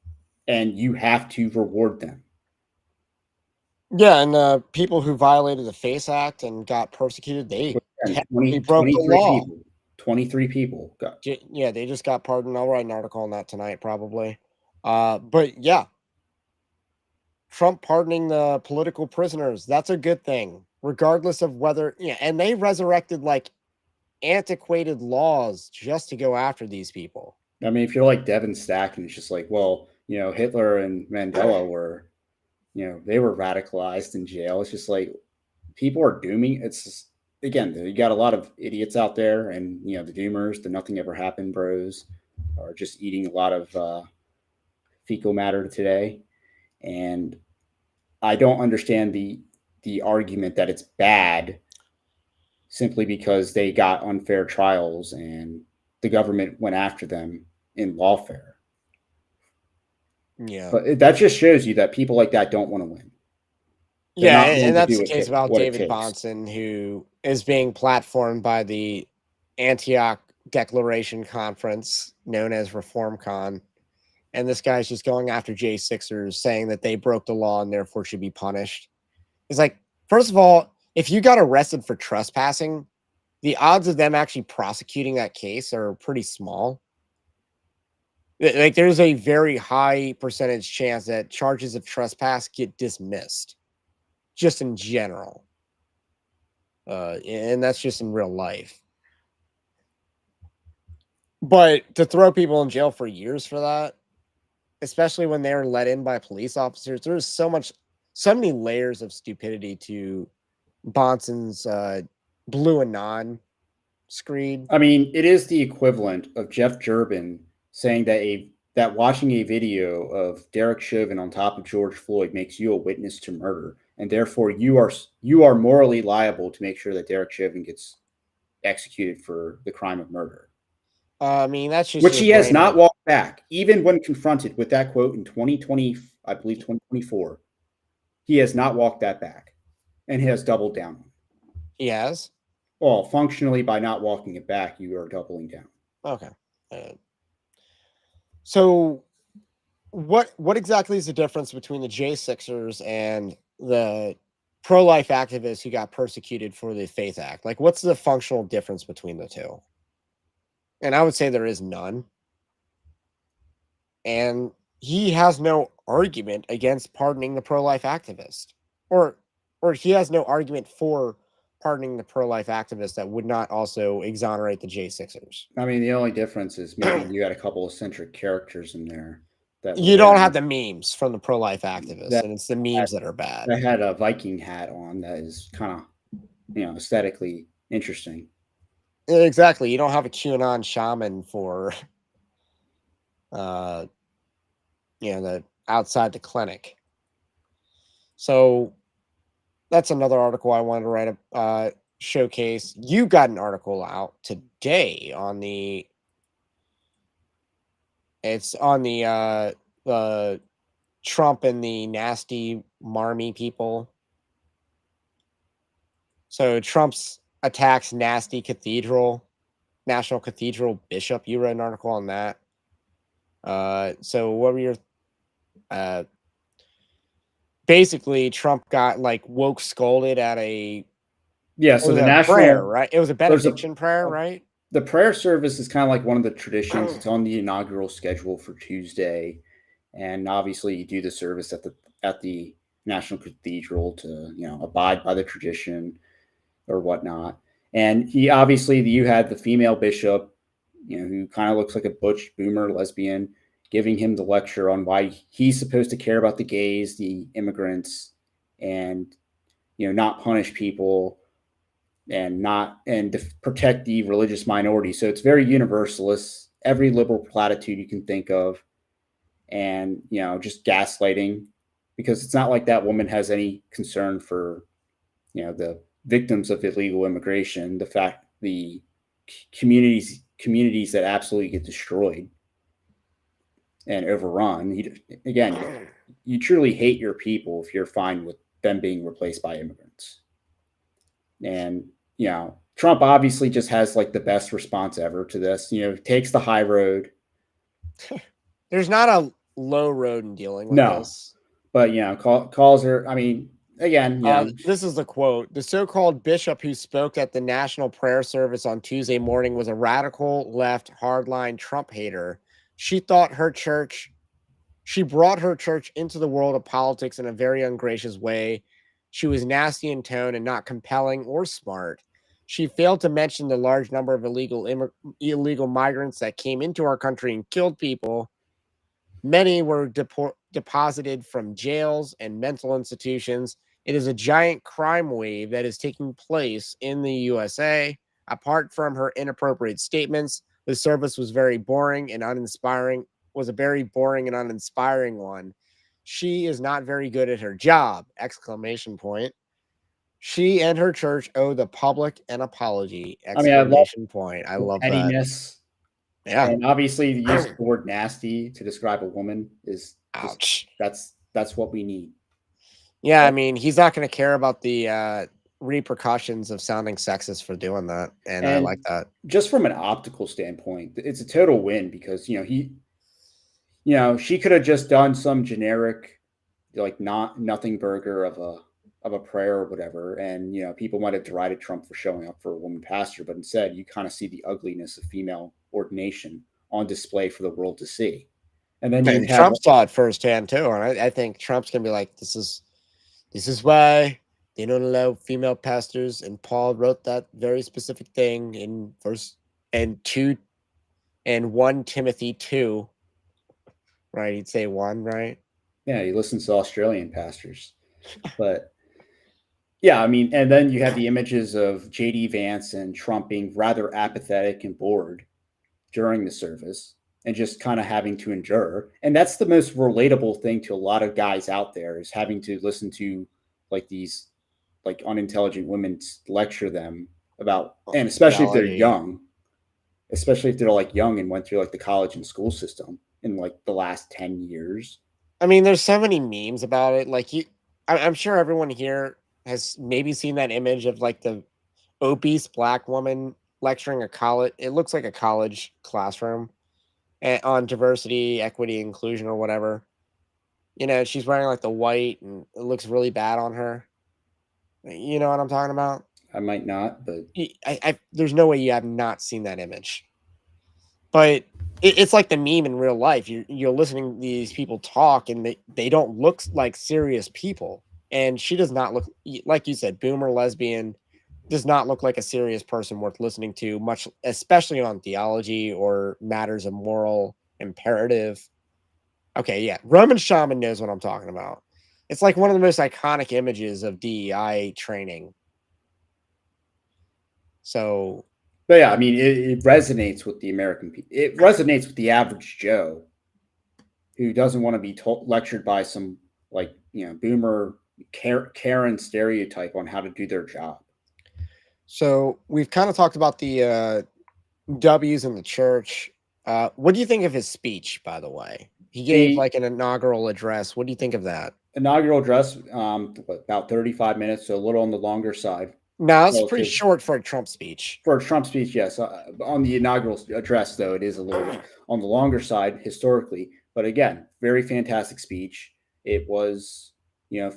And you have to reward them. Yeah, and people who violated the FACE Act and got persecuted, they And technically broke the 23 law. people. 23 people got. Yeah, they just got pardoned. I'll write an article on that tonight, probably. But yeah, Trump pardoning the political prisoners, that's a good thing, regardless of whether, yeah, and they resurrected like antiquated laws just to go after these people. I mean, if you're like Devin Stack and it's just like, well, Hitler and Mandela were, they were radicalized in jail. It's just like people are dooming. It's just, again, you got a lot of idiots out there, and the doomers, the nothing ever happened bros, are just eating a lot of fecal matter today, and I don't understand the argument that it's bad simply because they got unfair trials and the government went after them in lawfare. Yeah. But that just shows you that people like that don't want to win. They're Yeah, not willing and to that's do the case about what it David takes. Bonson, who is being platformed by the Antioch Declaration Conference, known as ReformCon. And this guy's just going after J6ers, saying that they broke the law and therefore should be punished. It's like, first of all, if you got arrested for trespassing, the odds of them actually prosecuting that case are pretty small. Like, there's a very high percentage chance that charges of trespass get dismissed, just in general. And that's just in real life. But to throw people in jail for years for that, especially when they're let in by police officers, there's so many layers of stupidity to Bonson's blue and non screed. I mean, it is the equivalent of Jeff Durbin saying that watching a video of Derek Chauvin on top of George Floyd makes you a witness to murder, and therefore you are morally liable to make sure that Derek Chauvin gets executed for the crime of murder. I mean, that's just Which your he has brain. not walked back, even when confronted with that quote in 2020, I believe 2024. He has not walked that back, and he has doubled down. He has. Well, functionally, by not walking it back, you are doubling down. Okay. So, what exactly is the difference between the J6ers and the pro-life activists who got persecuted for the Faith Act? Like, what's the functional difference between the two? And I would say there is none. And he has no argument against pardoning the pro-life activist, or he has no argument for pardoning the pro-life activist that would not also exonerate the J6ers. I mean, the only difference is maybe you had a couple of centric characters in there that were You don't wearing have the memes from the pro-life activists, and it's the memes that are bad. that had a Viking hat on that is kind of aesthetically interesting. Exactly. You don't have a QAnon shaman for the outside the clinic. So that's another article I wanted to write a showcase. You got an article out today on the Trump and the nasty marmy people. So Trump's attacks nasty National Cathedral bishop. You read an article on that. So what were your basically Trump got like woke scolded at a So the national prayer, right? It was a benediction prayer, right? The prayer service is kind of like one of the traditions. It's on the inaugural schedule for Tuesday, and obviously you do the service at the National Cathedral to abide by the tradition or whatnot. And you had the female bishop, who kind of looks like a butch boomer lesbian, giving him the lecture on why he's supposed to care about the gays, the immigrants, and not punish people and protect the religious minority. So it's very universalist, every liberal platitude you can think of, and just gaslighting, because it's not like that woman has any concern for the victims of illegal immigration, the communities that absolutely get destroyed and overrun. You truly hate your people if you're fine with them being replaced by immigrants. And Trump obviously just has like the best response ever to this. Takes the high road. There's not a low road in dealing with this. But calls her. I mean, again, this is the quote: "The so-called bishop who spoke at the national prayer service on Tuesday morning was a radical left hardline Trump hater. She brought her church into the world of politics in a very ungracious way. She was nasty in tone and not compelling or smart. She failed to mention the large number of illegal migrants that came into our country and killed people. Many were deposited from jails and mental institutions. It is a giant crime wave that is taking place in the USA. Apart from her inappropriate statements, the service was very boring and uninspiring, was a very boring and uninspiring one. She is not very good at her job! Exclamation point. She and her church owe the public an apology! I mean, I love Exclamation point. I the love that. pettiness, Yeah. and obviously the use of the word nasty to describe a woman is just Ouch. that's what we need. Yeah, I mean, he's not going to care about the repercussions of sounding sexist for doing that, and I like And that. just from an optical standpoint, it's a total win because she could have just done some generic like nothing burger of a prayer or whatever, and people might have derided Trump for showing up for a woman pastor, but instead you kind of see the ugliness of female ordination on display for the world to see. And then you And have Trump saw it firsthand too, and I think Trump's gonna be like, "This is why they don't allow female pastors." And Paul wrote that very specific thing in verse and 1 Timothy 2, right? He'd say 1, right? yeah, he listens to Australian pastors, but yeah, I mean, and then you have the images of JD Vance and Trump being rather apathetic and bored during the service and just kind of having to endure. And that's the most relatable thing to a lot of guys out there, is having to listen to like these like unintelligent women lecture them about, and especially if they're Theology. young, especially if they're like young and went through like the college and school system in like the last 10 years. I mean, there's so many memes about it. Like I'm sure everyone here has maybe seen that image of like the obese black woman lecturing a college. It looks like a college classroom on diversity, equity, inclusion, or whatever. She's wearing like the white, and it looks really bad on her. You know what I'm talking about? I might not, but There's no way you have not seen that image. But it's like the meme in real life. You're listening to these people talk, and they don't look like serious people. And she does not look, like you said, boomer lesbian, does not look like a serious person worth listening to, much, especially on theology or matters of moral imperative. Okay, yeah, Roman Shaman knows what I'm talking about. It's like one of the most iconic images of DEI training. So, but yeah, I mean, it resonates with the American people. It resonates with the average Joe who doesn't want to be lectured by some like boomer Karen stereotype on how to do their job. So we've kind of talked about the W's in the church. What do you think of his speech, by the way? He gave like an inaugural address. What do you think of that? Inaugural address, about 35 minutes, so a little on the longer side. No, it's pretty short for a Trump speech. For a Trump speech, yes. On the inaugural address, though, it is a little on the longer side historically. But again, very fantastic speech. It was,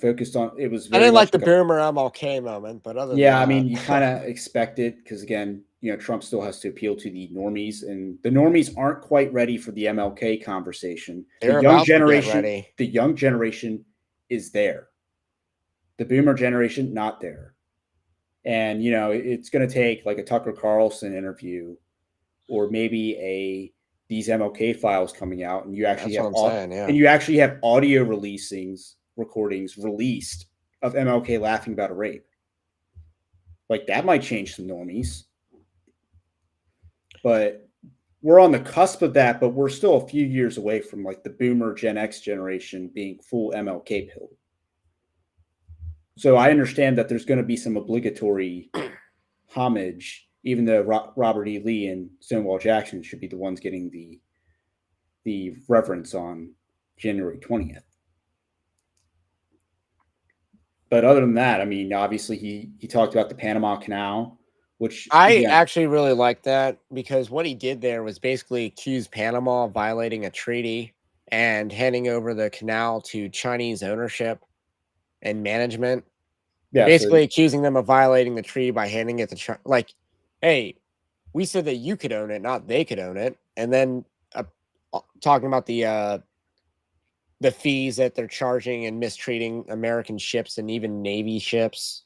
focused on. It was. I didn't like the boomer MLK moment, but other than that, I mean, you kind of expect it because again, Trump still has to appeal to the normies, and the normies aren't quite ready for the MLK conversation. They're the young about generation, to get ready. The young generation is there. The boomer generation, not there. And it's going to take like a Tucker Carlson interview, or maybe these MLK files coming out, and you actually and you actually have audio recordings released of MLK laughing about a rape. Like that might change some normies, but we're on the cusp of that. But we're still a few years away from like the boomer Gen X generation being full MLK pill. So I understand that there's going to be some obligatory homage, even though Robert E. Lee and Stonewall Jackson should be the ones getting the reverence on January 20th. But other than that, I mean, obviously he talked about the Panama Canal, which I actually really like that, because what he did there was basically accuse Panama of violating a treaty and handing over the canal to Chinese ownership and management. Yeah, basically accusing them of violating the treaty by handing it to China. Like, hey, we said that you could own it, not they could own it. And then talking about the fees that they're charging and mistreating American ships and even Navy ships.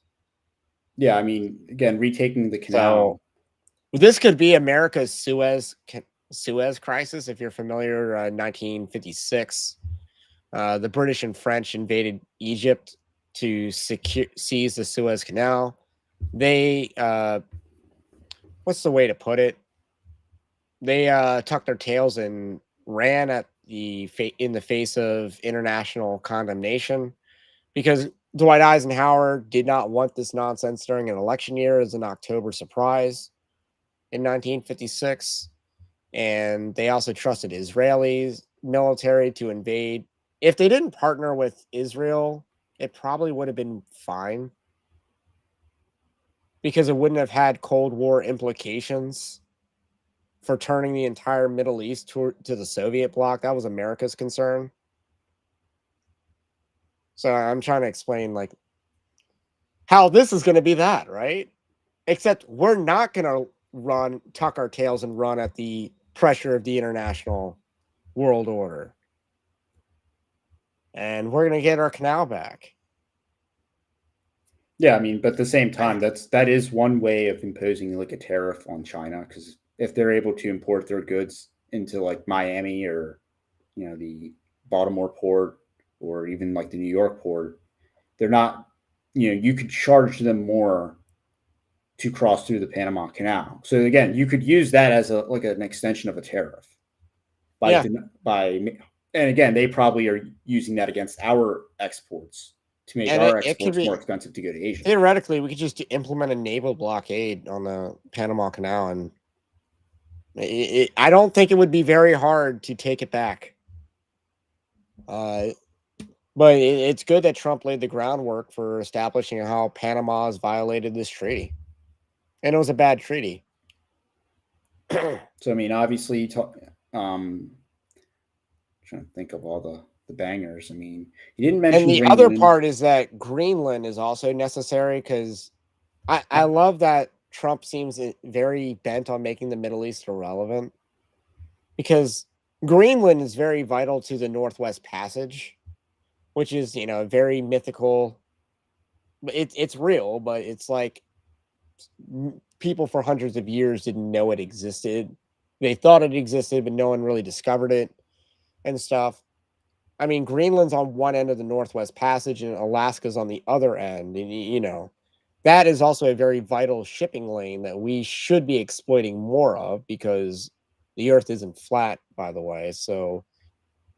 Yeah, I mean, again, retaking the canal. So, this could be America's Suez crisis. If you're familiar, 1956, the British and French invaded Egypt to seize the Suez Canal. They what's the way to put it? They tucked their tails and ran at in the face of international condemnation because Dwight Eisenhower did not want this nonsense during an election year as an October surprise in 1956. And they also trusted Israelis military to invade. If they didn't partner with Israel, it probably would have been fine because it wouldn't have had Cold War implications for turning the entire Middle East to the Soviet bloc. That was America's concern. So I'm trying to explain like how this is going to be that, right? Except we're not going to tuck our tails and run at the pressure of the international world order. And we're going to get our canal back. Yeah, I mean, but at the same time, that is one way of imposing like a tariff on China, because if they're able to import their goods into like Miami or the Baltimore port or even like the New York port, they're not, you could charge them more to cross through the Panama Canal. So again, you could use that as an extension of a tariff and again, they probably are using that against our exports to make our exports more expensive to go to Asia. Theoretically, we could just implement a naval blockade on the Panama Canal, and I don't think it would be very hard to take it back. But it's good that Trump laid the groundwork for establishing how Panama has violated this treaty, and it was a bad treaty. So I mean, obviously, trying to think of all the bangers. I mean, he didn't mention. And the Greenland. other part is that Greenland is also necessary because I love that Trump seems very bent on making the Middle East irrelevant, because Greenland is very vital to the Northwest Passage, which is very mythical. It's real, but it's like people for hundreds of years didn't know it existed. They thought it existed, but no one really discovered it and stuff. I mean, Greenland's on one end of the Northwest Passage and Alaska's on the other end. And, that is also a very vital shipping lane that we should be exploiting more of, because the Earth isn't flat, by the way. So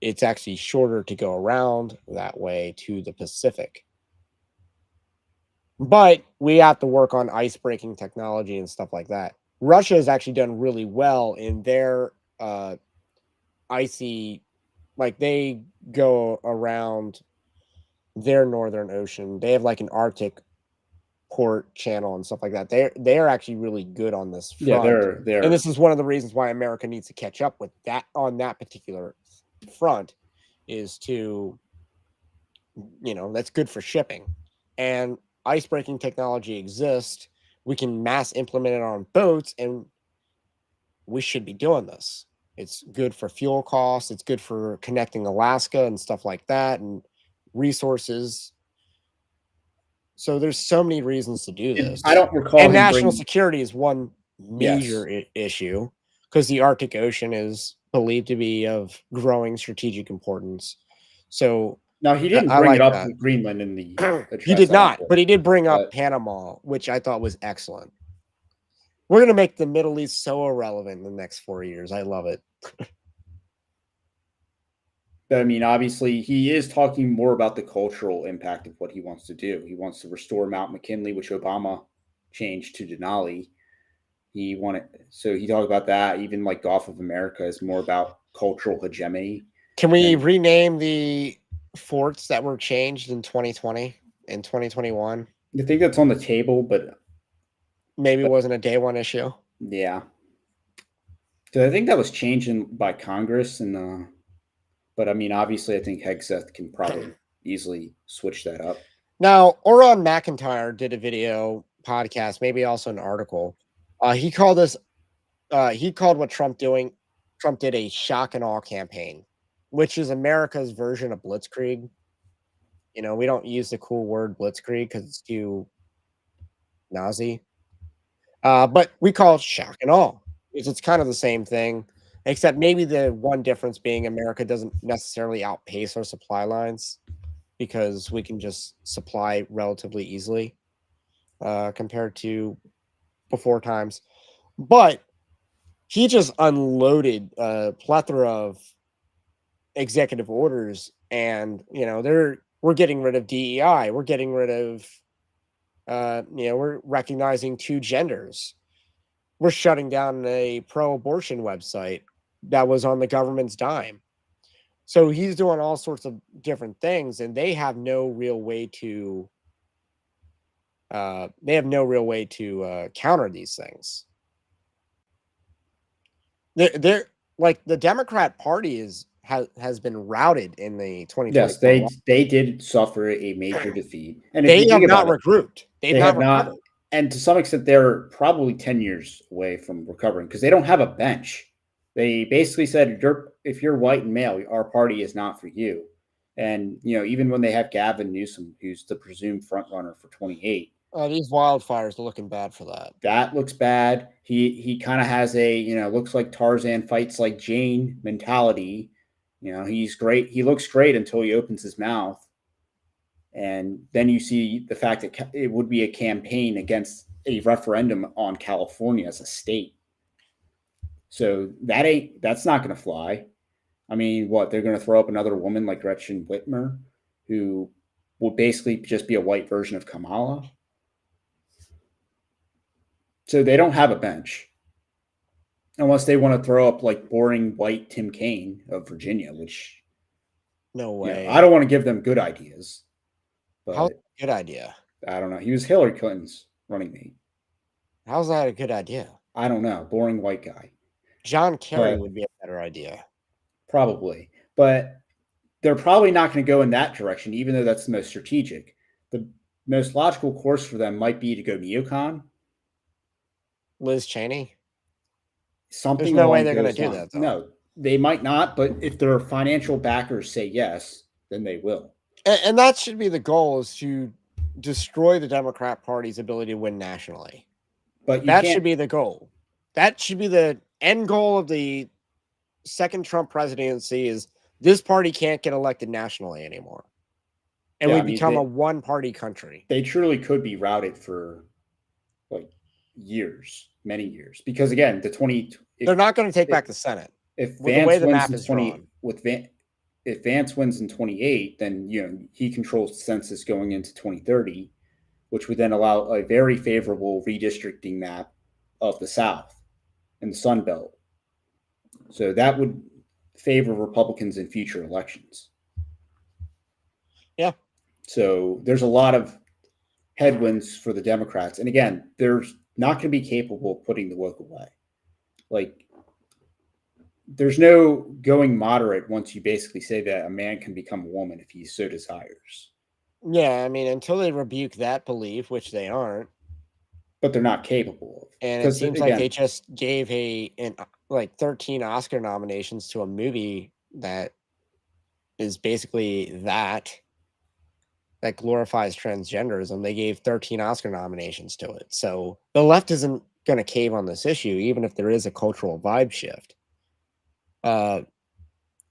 it's actually shorter to go around that way to the Pacific. But we have to work on ice breaking technology and stuff like that. Russia has actually done really well in their icy, like they go around their northern ocean. They have like an Arctic port channel and stuff like that. They're actually really good on this front. Yeah, they're and this is one of the reasons why America needs to catch up with that on that particular front, is to that's good for shipping. And ice breaking technology exists. We can mass implement it on boats, and we should be doing this. It's good for fuel costs. It's good for connecting Alaska and stuff like that, and resources. So there's so many reasons to do this. I don't recall. And national security is one major issue, because the Arctic Ocean is believed to be of growing strategic importance. So now, he didn't bring it up with Greenland in the address. He did not, but he did bring up Panama, which I thought was excellent. We're going to make the Middle East so irrelevant in the next 4 years. I love it. But I mean, obviously, he is talking more about the cultural impact of what he wants to do. He wants to restore Mount McKinley, which Obama changed to Denali. So he talked about that. Even like Gulf of America is more about cultural hegemony. Can we rename the forts that were changed in 2020 and 2021? I think that's on the table, but maybe it wasn't a day one issue. Yeah. Because I think that was changed by Congress, and but I mean, obviously, I think Hegseth can probably easily switch that up. Now, Oron McIntyre did a video podcast, maybe also an article. He called what Trump did a shock and awe campaign, which is America's version of Blitzkrieg. We don't use the cool word Blitzkrieg because it's too Nazi. But we call it shock and awe, because it's kind of the same thing, except maybe the one difference being America doesn't necessarily outpace our supply lines. because we can just supply relatively easily compared to before times. But he just unloaded a plethora of executive orders, and we're getting rid of DEI, we're getting rid of we're recognizing two genders, we're shutting down a pro-abortion website that was on the government's dime. So he's doing all sorts of different things, and they have no real way to counter these things. They're like, the Democrat Party has been routed in the 2024. Yes, they did suffer a major defeat, and if They you have think not about it, regrouped. They've they not have recovered. not, and to some extent, they're probably 10 years away from recovering because they don't have a bench. They basically said, if you're white and male, our party is not for you. And even when they have Gavin Newsom, who's the presumed front runner for 28, These wildfires are looking bad for that. that looks bad. He kind of has a looks like Tarzan fights like Jane mentality. He's great. He looks great until he opens his mouth. And then you see the fact that it would be a campaign against a referendum on California as a state. So that's not going to fly. I mean, what, they're going to throw up another woman like Gretchen Whitmer, who will basically just be a white version of Kamala. So they don't have a bench. Unless they want to throw up like boring white Tim Kaine of Virginia, which No way. I don't want to give them good ideas. But how's that a good idea? I don't know. He was Hillary Clinton's running mate. How's that a good idea? I don't know. Boring white guy. John Kerry would be a better idea. Probably. But they're probably not going to go in that direction, even though that's the most strategic. The most logical course for them might be to go neocon. Liz Cheney? Something. There's no way they're going to do that, though. No, they might not, but if their financial backers say yes, then they will. And that should be the goal, is to destroy the Democrat Party's ability to win nationally. But that should be the goal. That should be the end goal of the second Trump presidency, is this party can't get elected nationally anymore. And we become a one-party country. They truly could be routed for like years, many years. Because again, they're not going to take back the Senate. If the way the map is drawn. If Vance wins in 28, then he controls the census going into 2030, which would then allow a very favorable redistricting map of the South and the Sun Belt. So that would favor Republicans in future elections. Yeah. So there's a lot of headwinds for the Democrats. And again, they're not going to be capable of putting the woke away. Like, there's no going moderate once you basically say that a man can become a woman if he so desires. Yeah, I mean, until they rebuke that belief, which they aren't. But they're not capable of. And it seems like they just gave 13 Oscar nominations to a movie that is basically that glorifies transgenderism. They gave 13 Oscar nominations to it. So the left isn't going to cave on this issue, even if there is a cultural vibe shift.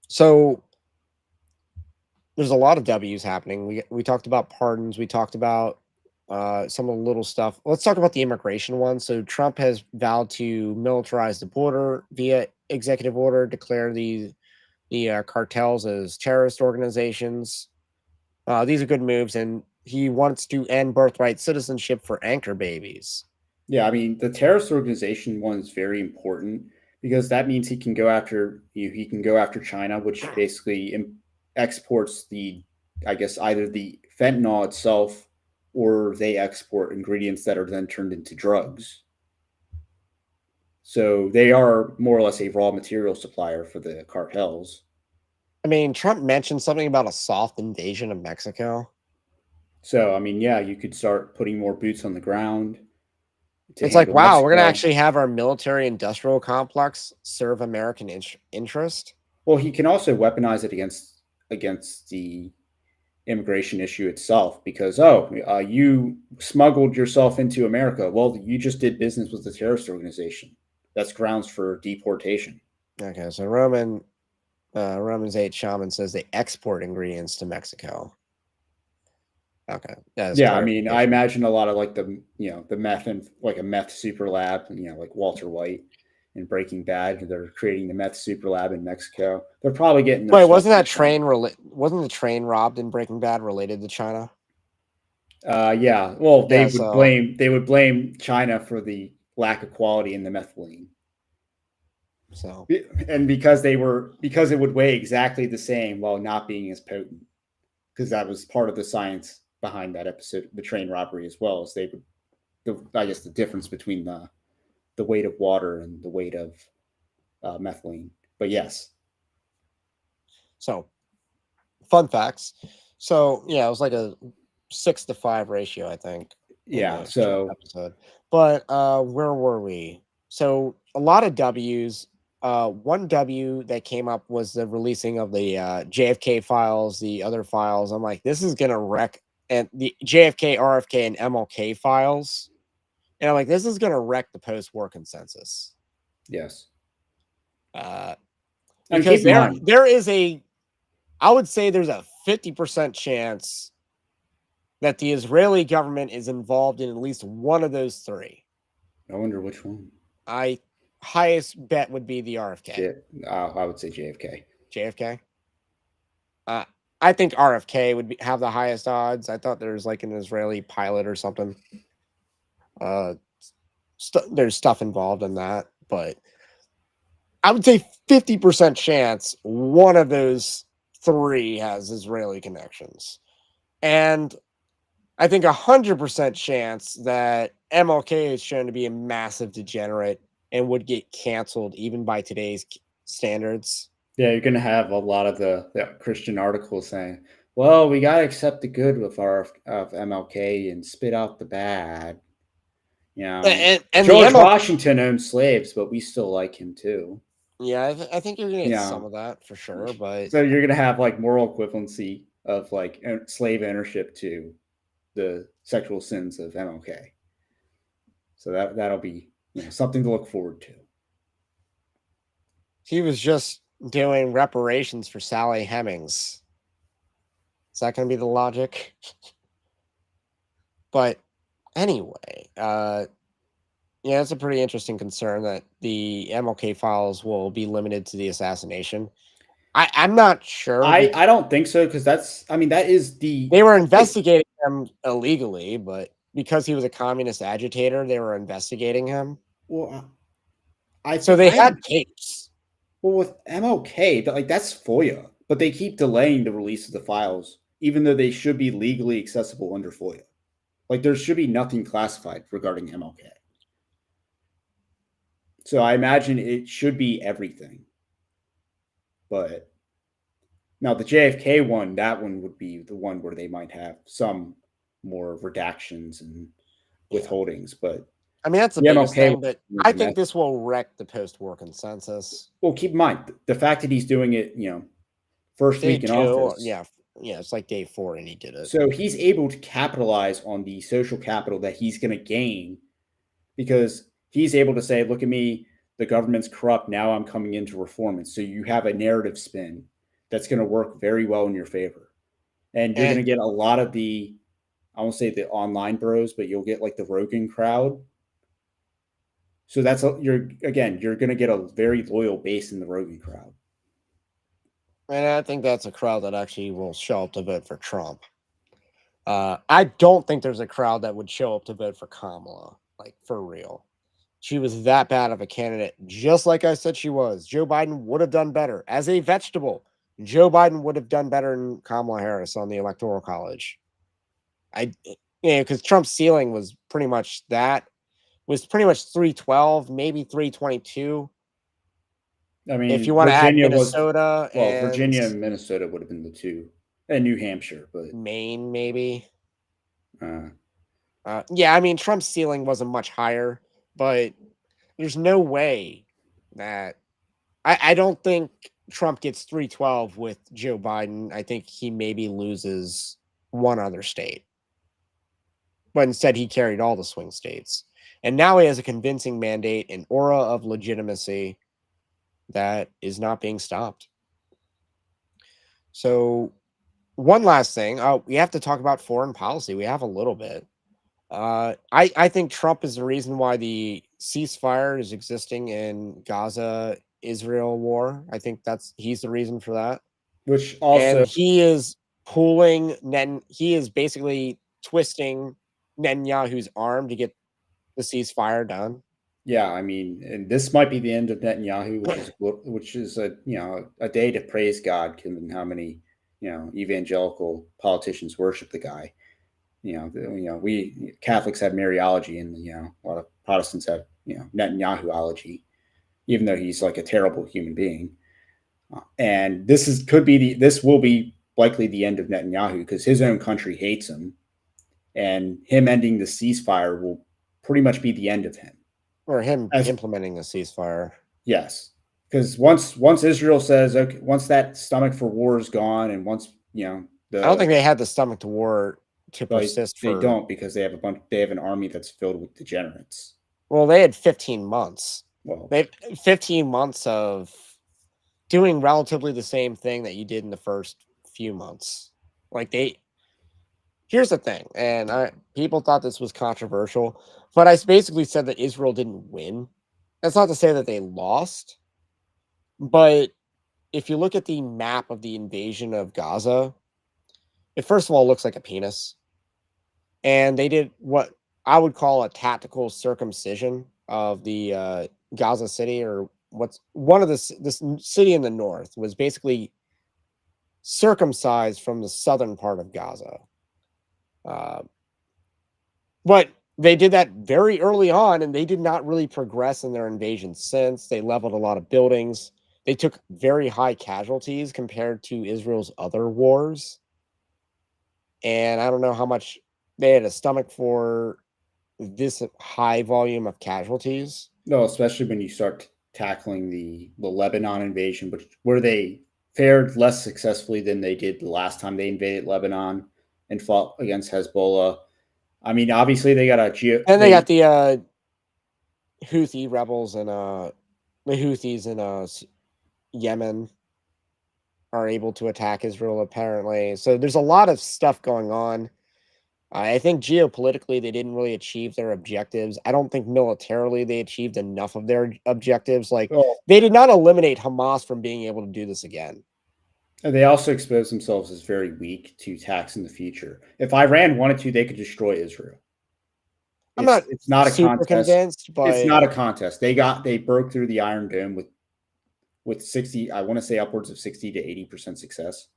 So there's a lot of W's happening. We talked about pardons. We talked about some of the little stuff. Let's talk about the immigration one. So Trump has vowed to militarize the border via executive order, declare the cartels as terrorist organizations. These are good moves, and he wants to end birthright citizenship for anchor babies. Yeah, I mean, the terrorist organization one is very important, because that means he can go after China, which basically exports either the fentanyl itself, or they export ingredients that are then turned into drugs. So they are more or less a raw material supplier for the cartels. I mean, Trump mentioned something about a soft invasion of Mexico. So, I mean, yeah, you could start putting more boots on the ground. It's like, wow, we're going to actually have our military industrial complex serve American interest. Well, he can also weaponize it against the immigration issue itself, because, you smuggled yourself into America. Well, you just did business with the terrorist organization. That's grounds for deportation. Okay, so Romans 8 Shaman says they export ingredients to Mexico. Okay. Yeah. Yeah, I mean, I imagine a lot of like the the meth and like a meth super lab, like Walter White in Breaking Bad. They're creating the meth super lab in Mexico. They're probably getting their Wait, stuff wasn't that from train wasn't the train robbed in Breaking Bad related to China? Yeah. Well, Yeah, so they would blame China for the lack of quality in the methylene. And because it would weigh exactly the same while not being as potent, because that was part of the science behind that episode, the train robbery, as well as they would, I guess, the difference between the weight of water and the weight of methylene. But yes. So fun facts. So yeah, it was like a 6-to-5 ratio, I think, in Yeah. the Trump So episode. But where were we? So a lot of W's. One W that came up was the releasing of the JFK files, the other files. I'm like, this is gonna wreck, and the JFK, RFK, and MLK files. And I'm like, this is gonna wreck the post-war consensus. yes. Because keep in mind, there is I would say there's a 50% chance that the Israeli government is involved in at least one of those three. I wonder which one. Highest bet would be the RFK. I would say JFK. JFK. I think RFK would have the highest odds. I thought there was like an Israeli pilot or something. There's stuff involved in that, but I would say 50% chance one of those three has Israeli connections. And I think 100% chance that MLK is shown to be a massive degenerate and would get canceled even by today's standards. Yeah, you're going to have a lot of the Christian articles saying, well, we got to accept the good of MLK and spit out the bad. And George Washington owned slaves, but we still like him too. Yeah, I think you're going to get some of that for sure. But so you're going to have like moral equivalency of like slave ownership to the sexual sins of MLK. So that'll be something to look forward to. He was just doing reparations for Sally Hemings. Is that going to be the logic? But anyway, yeah, it's a pretty interesting concern that the MLK files will be limited to the assassination. I'm not sure. I don't think so, because that is they were investigating him illegally, but because he was a communist agitator, they were investigating him. Well, so they had tapes. Well, with MLK, that's FOIA, but they keep delaying the release of the files, even though they should be legally accessible under FOIA. Like, there should be nothing classified regarding MLK. So I imagine it should be everything. But now the JFK one, that one would be the one where they might have some more redactions and withholdings. But I mean, that's the biggest thing, but I think this will wreck the post-war consensus. Well, keep in mind the fact that he's doing it, first week in office. Yeah, it's like day 4 and he did it. So he's able to capitalize on the social capital that he's going to gain, because he's able to say, look at me, the government's corrupt, now I'm coming in to reform it. So you have a narrative spin that's going to work very well in your favor. And you're going to get a lot of the, I won't say the online bros, but you'll get like the Rogan crowd. So you're going to get a very loyal base in the Rogan crowd. And I think that's a crowd that actually will show up to vote for Trump. I don't think there's a crowd that would show up to vote for Kamala, like for real. She was that bad of a candidate, just like I said she was. Joe Biden would have done better. As a vegetable, Joe Biden would have done better than Kamala Harris on the Electoral College. Because Trump's ceiling was pretty much 312, maybe 322. I mean, if you want to add Minnesota, Virginia and Minnesota would have been the two, and New Hampshire, but Maine maybe. Yeah, I mean, Trump's ceiling wasn't much higher, but there's no way that I don't think Trump gets 312 with Joe Biden. I think he maybe loses one other state, but instead he carried all the swing states, and now he has a convincing mandate, an aura of legitimacy that is not being stopped. So one last thing. We have to talk about foreign policy. We have a little bit. I think Trump is the reason why the ceasefire is existing in Gaza Israel war. I think he's the reason for that. Which And also, he is he is basically twisting Netanyahu's arm to get the ceasefire done. yeah, I mean, and this might be the end of Netanyahu, which is a a day to praise God, given how many evangelical politicians worship the guy. We Catholics have Mariology, and a lot of Protestants have Netanyahuology, even though he's like a terrible human being. And this will be likely the end of Netanyahu because his own country hates him, and him ending the ceasefire will pretty much be the end of him. Or him As implementing a ceasefire. Yes, because once Israel says okay, once that stomach for war is gone, and once I don't the think they had the stomach to war to like, persist they for. don't, because they have an army that's filled with degenerates. Well, they had 15 months. Well, They had 15 months of doing relatively the same thing that you did in the first few months. Like here's the thing, and people thought this was controversial, but I basically said that Israel didn't win. That's not to say that they lost, but if you look at the map of the invasion of Gaza, it first of all looks like a penis, and they did what I would call a tactical circumcision of the Gaza city, or what's one of this city in the north was basically circumcised from the southern part of Gaza. Uh, but they did that very early on, and they did not really progress in their invasion since. They leveled a lot of buildings. They took very high casualties compared to Israel's other wars. And I don't know how much they had a stomach for this high volume of casualties. no, especially when you start tackling the Lebanon invasion, where they fared less successfully than they did the last time they invaded Lebanon and fought against Hezbollah. I mean, obviously they got And they got the Houthi rebels and the Houthis in Yemen are able to attack Israel apparently. So there's a lot of stuff going on. I think geopolitically they didn't really achieve their objectives. I don't think militarily they achieved enough of their objectives. Like well, they did not eliminate Hamas from being able to do this again. and they also expose themselves as very weak to attacks in the future. If Iran wanted to, they could destroy Israel. I'm not It's not a super contest. convinced, It's but not a contest. They broke through the Iron Dome with 60, I want to say upwards of 60 to 80% success.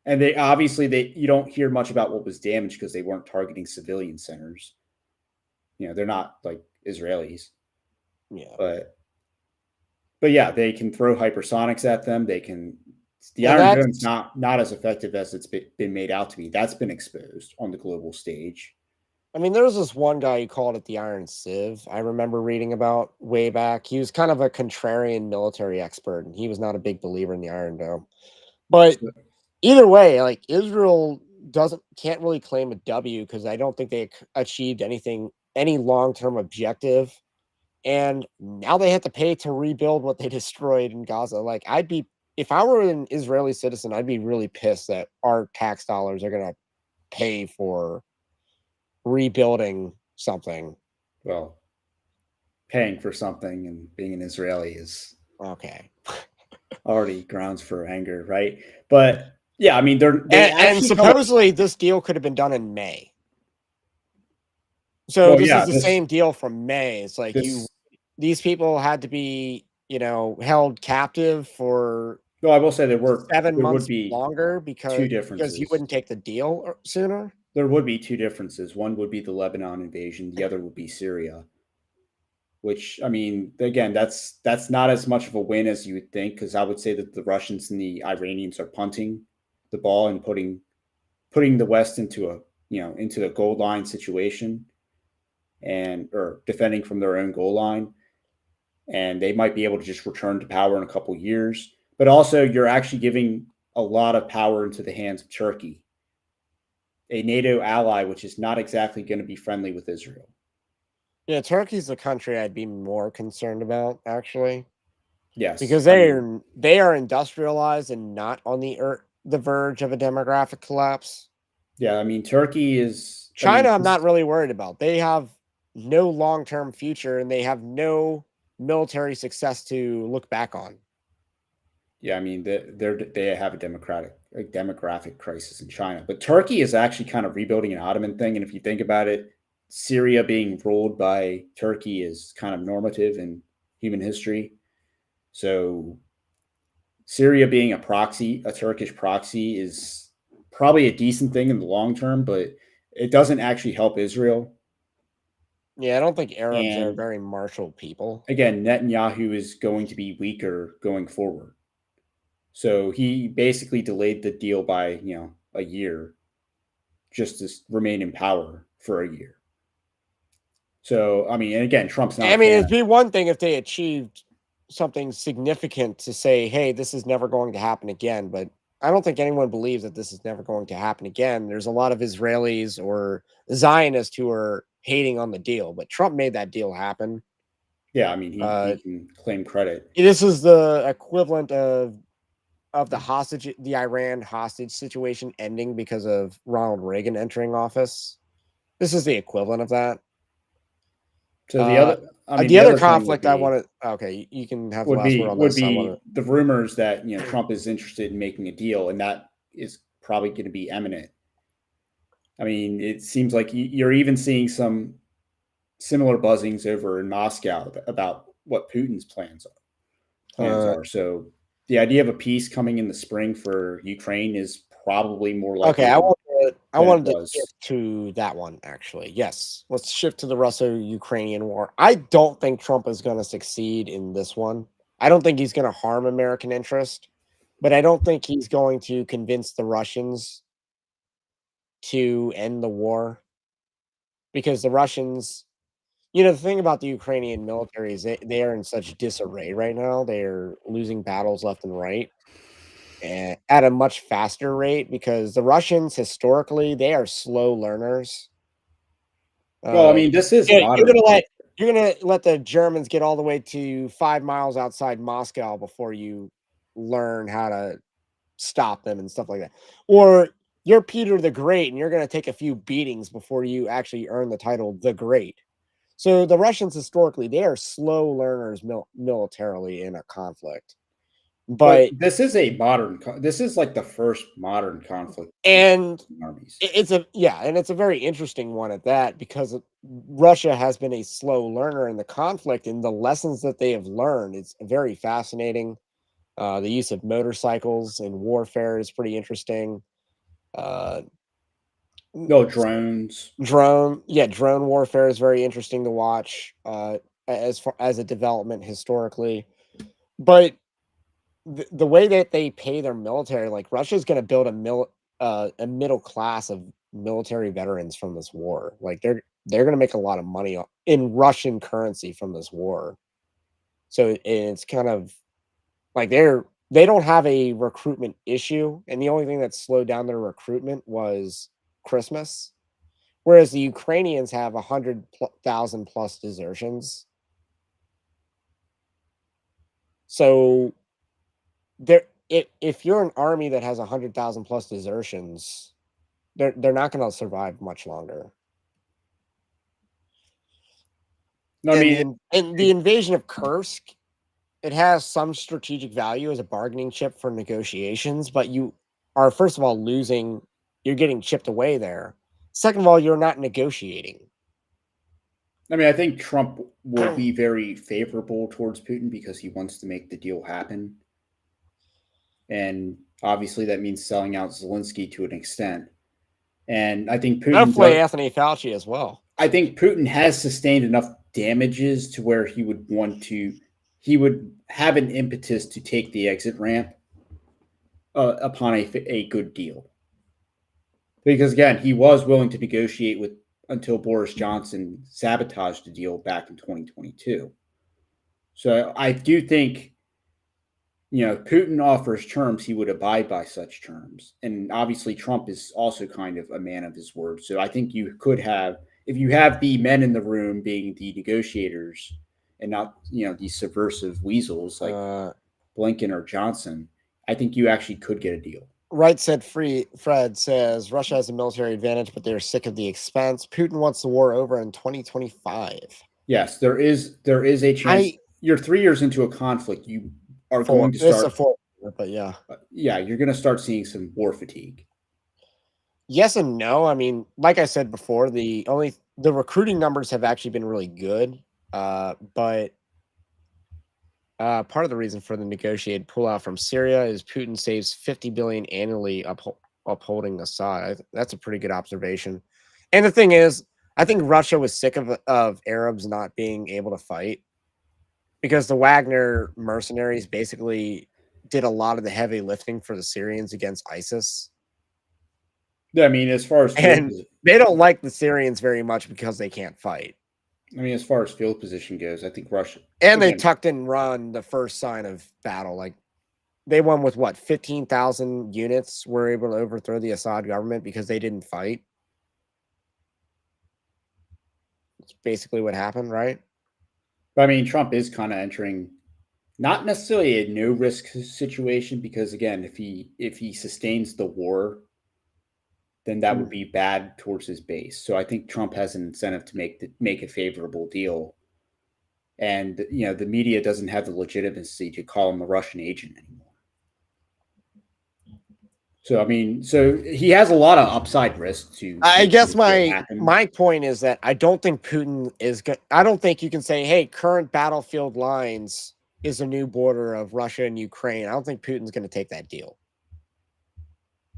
And they obviously you don't hear much about what was damaged because they weren't targeting civilian centers. They're not like Israelis. yeah. But yeah, they can throw hypersonics at them. The And Iron Dome's that's not as effective as it's been made out to be. That's been exposed on the global stage. I mean, there was this one guy who called it the Iron Sieve. I remember reading about way back. He was kind of a contrarian military expert, and he was not a big believer in the Iron Dome. But So, either way, like Israel can't really claim a W because I don't think they achieved any long-term objective. And now they have to pay to rebuild what they destroyed in Gaza. Like if I were an Israeli citizen, I'd be really pissed that our tax dollars are gonna pay for rebuilding something. well, paying for something and being an Israeli is Okay. already grounds for anger, right? But yeah, I mean, they And actually come up. supposedly this deal could have been done in May. So Well, this yeah, is the same deal from May. It's like this. these people had to be, held captive for No, I will say there would 7 months be longer two because you differences. wouldn't take the deal sooner. There would be two differences. One would be the Lebanon invasion. The other would be Syria. Which, I mean, again, that's not as much of a win as you would think, because I would say that the Russians and the Iranians are punting the ball and putting the West into a goal line situation, or defending from their own goal line, and they might be able to just return to power in a couple years. But also, you're actually giving a lot of power into the hands of Turkey, a NATO ally, which is not exactly going to be friendly with Israel. Yeah, Turkey's the country I'd be more concerned about, actually, Yes, because I mean, they are industrialized and not on the earth. the verge of a demographic collapse. Yeah, I mean, Turkey is. I China, mean, I'm not really worried about. They have no long-term future and they have no military success to look back on. yeah, I mean, they have a demographic crisis in China, but Turkey is actually kind of rebuilding an Ottoman thing. And if you think about it, Syria being ruled by Turkey is kind of normative in human history. So Syria being a Turkish proxy, is probably a decent thing in the long term, but it doesn't actually help Israel. Yeah, I don't think Arabs are And very martial people. again, Netanyahu is going to be weaker going forward. So he basically delayed the deal by, a year just to remain in power for a year. So, I mean, and again, Trump's not I a mean, fan it'd of be one thing if they achieved something significant to say, hey, this is never going to happen again. But I don't think anyone believes that this is never going to happen again. There's a lot of Israelis or Zionists who are hating on the deal, but Trump made that deal happen. Yeah, I mean, Uh, he can claim credit. this is the equivalent of the Iran hostage situation ending because of Ronald Reagan entering office. This is the equivalent of that. So Uh, the the other other thing would conflict I be want to okay, you can have the last word on would this. I want be the rumors that to Trump is interested in making a deal, and that is probably going to be imminent. I mean, it seems like you're even seeing some similar buzzings over in Moscow about what Putin's plans uh, are. So the idea of a peace coming in the spring for Ukraine is probably more okay, likely I than it wanted to was. shift to that one actually. Yes, let's shift to the Russo-Ukrainian war. I don't think Trump is going to succeed in this one. I don't think he's going to harm American interest, but I don't think he's going to convince the Russians to end the war because the Russians, the thing about the Ukrainian military is they are in such disarray right now. They're losing battles left and right and at a much faster rate because the Russians historically they are slow learners. Well, I Uh, mean, this is yeah, modern. you're gonna let the Germans get all the way to 5 miles outside Moscow before you learn how to stop them and stuff like that. Or you're Peter the Great and you're gonna take a few beatings before you actually earn the title the Great. So the Russians historically they are slow learners militarily in a conflict, But but this is this is like the first modern conflict and between armies. it's a yeah, and it's a very interesting one at that because Russia has been a slow learner in the conflict and the lessons that they have learned. It's very fascinating. The use of motorcycles in warfare is pretty interesting. Uh, No drones. drone warfare is very interesting to watch. As far as a development historically, but the way that they pay their military, like Russia's going to build a middle class of military veterans from this war. Like they're going to make a lot of money in Russian currency from this war. So it's kind of like they don't have a recruitment issue, and the only thing that slowed down their recruitment was Christmas. Whereas the Ukrainians have 100,000 plus desertions. So there if you're an army that has 100,000 plus desertions, they're not going to survive much longer. No, I And mean, the invasion of Kursk, it has some strategic value as a bargaining chip for negotiations, but you are first of all losing, you're getting chipped away there. Second of all, you're not negotiating. I think Trump will be very favorable towards Putin because he wants to make the deal happen, and obviously that means selling out Zelensky to an extent. And I think Putin Hopefully, does. Anthony Fauci as well. I think Putin has sustained enough damages to where he would have an impetus to take the exit ramp upon a good deal. Because again, he was willing to negotiate with until Boris Johnson sabotaged the deal back in 2022. So I do think Putin offers terms, he would abide by such terms. And obviously, Trump is also kind of a man of his word. So I think you could have, if you have the men in the room being the negotiators and not, these subversive weasels like Uh, Blinken or Johnson, I think you actually could get a deal. Right Said Free Fred says Russia has a military advantage, but they're sick of the expense. Putin wants the war over in 2025. Yes, there is a chance. I You're 3 years into a conflict. You are for going to this is a start. four, but yeah. Yeah, you're going to start seeing some war fatigue. Yes and no. I mean, like I said before, the recruiting numbers have actually been really good. But part of the reason for the negotiated pullout from Syria is Putin saves 50 billion annually upholding Assad. That's a pretty good observation. And the thing is, I think Russia was sick of Arabs not being able to fight because the Wagner mercenaries basically did a lot of the heavy lifting for the Syrians against ISIS. I mean, as far as field, And they don't like the Syrians very much because they can't fight. I mean, as far as field position goes, I think Russia. And they Again, tucked and run the first sign of battle. Like they won with what 15,000 units were able to overthrow the Assad government because they didn't fight. It's basically what happened, right? I mean, Trump is kind of entering not necessarily a no risk situation because again, if he sustains the war, then that would be bad towards his base. So I think Trump has an incentive to make a favorable deal, and the media doesn't have the legitimacy to call him a Russian agent anymore. So I mean, so he has a lot of upside risk to I making guess this deal happen. my point is that I don't think Putin is good. I don't think you can say, "Hey, current battlefield lines is a new border of Russia and Ukraine." I don't think Putin's going to take that deal.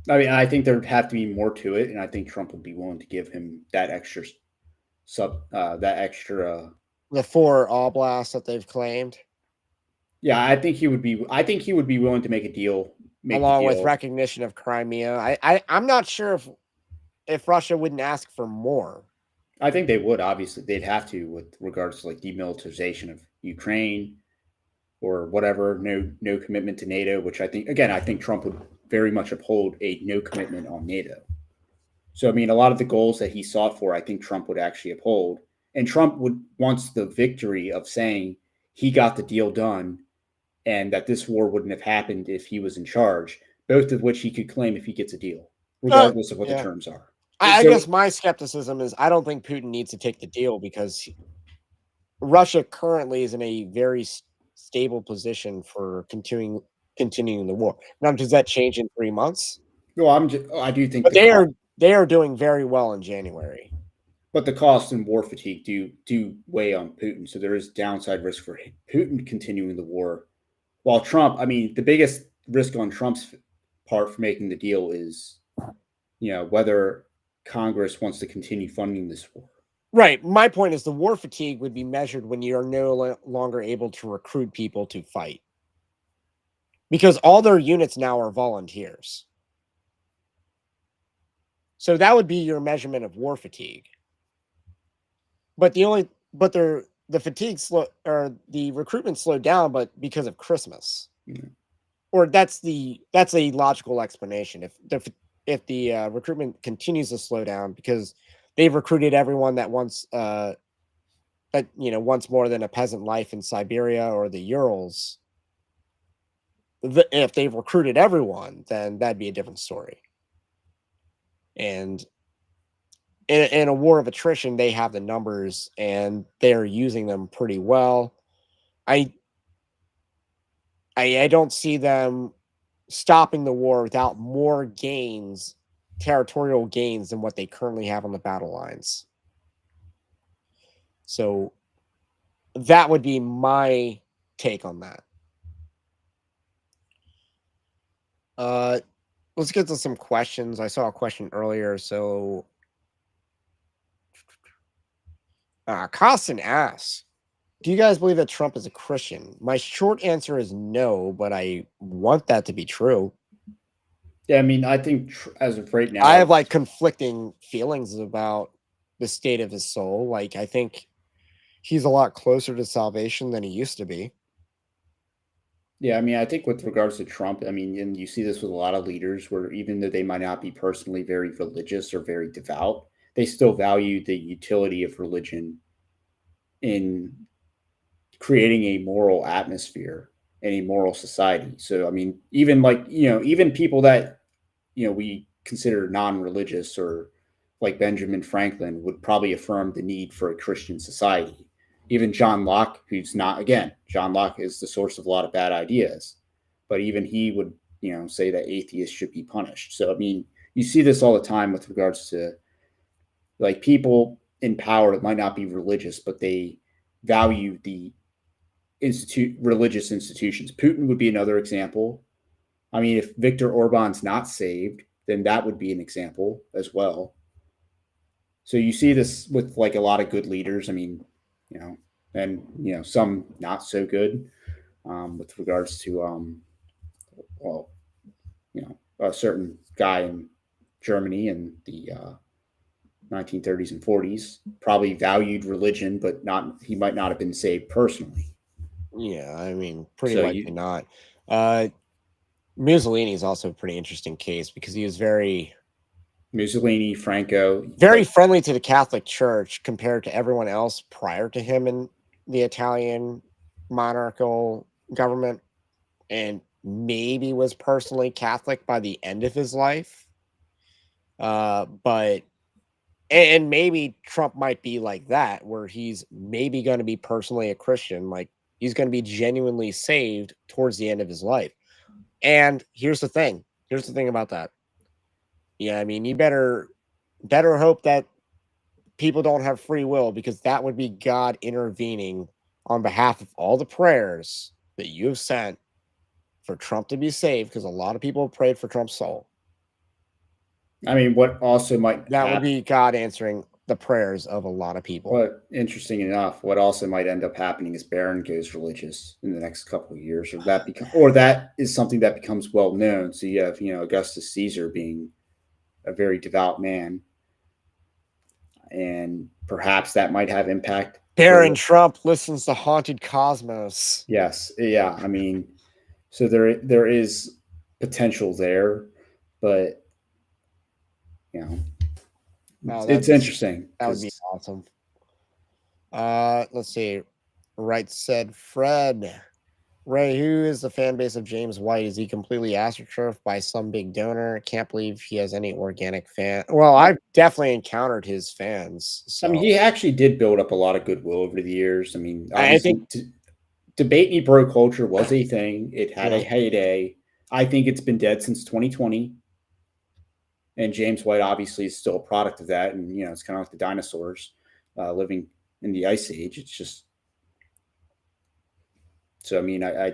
I mean, I think there'd have to be more to it, and I think Trump would be willing to give him that extra that extra. The 4 oblasts that they've claimed, Yeah, I think he would be. I think he would be willing to make a deal, make the along with deal. recognition of Crimea. I'm not sure if Russia wouldn't ask for more. I think they would. Obviously, they'd have to with regards to like demilitarization of Ukraine or whatever. No commitment to NATO, which I think Trump would very much uphold a no commitment on NATO. So I mean, a lot of the goals that he sought for, I think Trump would actually uphold, and Trump wants the victory of saying he got the deal done, and that this war wouldn't have happened if he was in charge. Both of which he could claim if he gets a deal, regardless of what the Yeah. terms are. I So guess my skepticism is I don't think Putin needs to take the deal because Russia currently is in a very stable position for continuing the war. Now, does that change in 3 months? well, I do think But they are doing very well in January. but the cost and war fatigue do weigh on Putin. So there is downside risk for Putin continuing the war. While Trump, I mean, the biggest risk on Trump's part for making the deal is, whether Congress wants to continue funding this war. Right. My point is the war fatigue would be measured when you are no longer able to recruit people to fight. Because all their units now are volunteers. So that would be your measurement of war fatigue. But the fatigue slow or the recruitment slowed down, but because of Christmas. Mm-hmm. Or that's a logical explanation. If the recruitment continues to slow down because they've recruited everyone that wants wants more than a peasant life in Siberia or the Urals. If they've recruited everyone, then that'd be a different story. And in a war of attrition, they have the numbers and they're using them pretty well. I don't see them stopping the war without more gains, territorial gains than what they currently have on the battle lines. So that would be my take on that. Let's get to some questions. I saw a question earlier, so Costin asks, do you guys believe that Trump is a Christian? My short answer is no, but I want that to be true. Yeah, I mean, I think as of right now, I have like conflicting feelings about the state of his soul. Like, I think he's a lot closer to salvation than he used to be. Yeah, I mean, I think with regards to Trump, I mean, and you see this with a lot of leaders where even though they might not be personally very religious or very devout, they still value the utility of religion in creating a moral atmosphere and a moral society. So, I mean, even like, even people that we consider non-religious, or like Benjamin Franklin would probably affirm the need for a Christian society. Even John Locke, who's not, again, John Locke is the source of a lot of bad ideas, but even he would, say that atheists should be punished. So, I mean, you see this all the time with regards to like people in power that might not be religious, but they value the religious institutions. Putin would be another example. I mean, if Viktor Orban's not saved, then that would be an example as well. So you see this with like a lot of good leaders. I mean, and some not so good, with regards to well, a certain guy in Germany in the 1930s and 40s probably valued religion, but not he might not have been saved personally. Yeah, I mean, pretty So likely not. Uh, Mussolini is also a pretty interesting case because he was very, Mussolini, Franco, very like, friendly to the Catholic Church compared to everyone else prior to him in the Italian monarchical government, and maybe was personally Catholic by the end of his life. But and maybe Trump might be like that, where he's maybe going to be personally a Christian, like he's going to be genuinely saved towards the end of his life. And here's the thing. Here's the thing about that. Yeah, I mean, you better hope that people don't have free will, because that would be God intervening on behalf of all the prayers that you have sent for Trump to be saved, because a lot of people have prayed for Trump's soul. I mean, what also might That would happen, be God answering the prayers of a lot of people. what interesting enough, what also might end up happening is Barron goes religious in the next couple of years, or that is something that becomes well known. So you have, Augustus Caesar being a very devout man, and perhaps that might have impact. Baron Trump listens to Haunted Cosmos. Yes, yeah. I mean, so there is potential there, but it's interesting. That would be awesome. Let's see. Right said Fred. Ray, who is the fan base of James White? Is he completely astroturfed by some big donor? Can't believe he has any organic fan. Well, I've definitely encountered his fans. So. I mean, he actually did build up a lot of goodwill over the years. I mean, I obviously, think debate me bro culture was a thing. It had a heyday. I think it's been dead since 2020. And James White obviously is still a product of that. And, it's kind of like the dinosaurs living in the ice age. It's just, so, I mean, I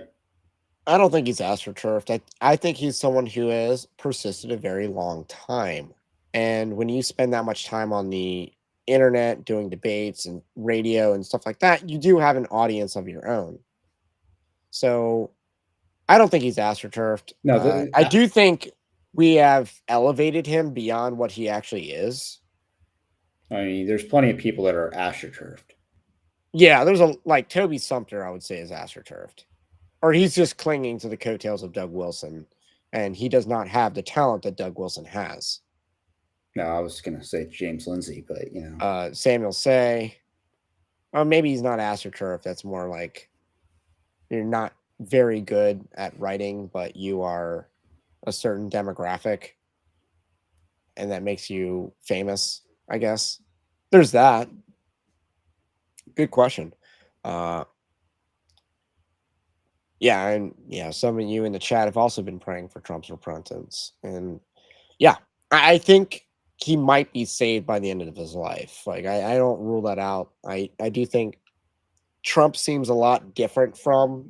don't think he's astroturfed. I think he's someone who has persisted a very long time. And when you spend that much time on the internet doing debates and radio and stuff like that, you do have an audience of your own. So I don't think he's astroturfed. No, I do think we have elevated him beyond what he actually is. I mean, there's plenty of people that are astroturfed. Yeah, there's like Toby Sumter, I would say, is astroturfed. Or he's just clinging to the coattails of Doug Wilson, and he does not have the talent that Doug Wilson has. No, I was going to say James Lindsay, but, Samuel Say. Or maybe he's not astroturfed. That's more like you're not very good at writing, but you are a certain demographic, and that makes you famous, I guess. There's that. Good question. Yeah, and some of you in the chat have also been praying for Trump's repentance. And yeah, I think he might be saved by the end of his life. Like, I don't rule that out. I do think Trump seems a lot different from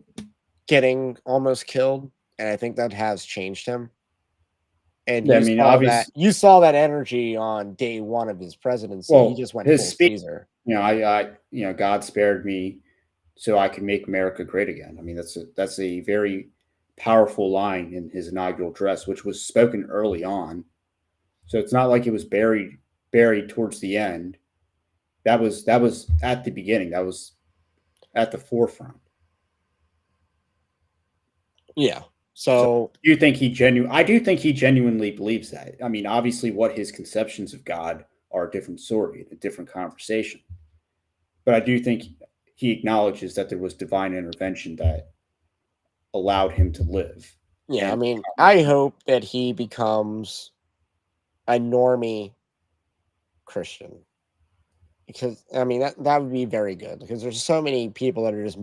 getting almost killed, and I think that has changed him. And you saw that energy on day one of his presidency. Well, he just went his full speech, Caesar. God spared me so I can make America great again. I mean, that's a very powerful line in his inaugural address, which was spoken early on. So it's not like it was buried towards the end. That was at the beginning. That was at the forefront. Yeah. So do you think I do think he genuinely believes that. I mean, obviously what his conceptions of God are a different story, a different conversation. But I do think he acknowledges that there was divine intervention that allowed him to live. Yeah, I and mean, I hope that he becomes a normie Christian, because I mean that would be very good, because there's so many people that are just,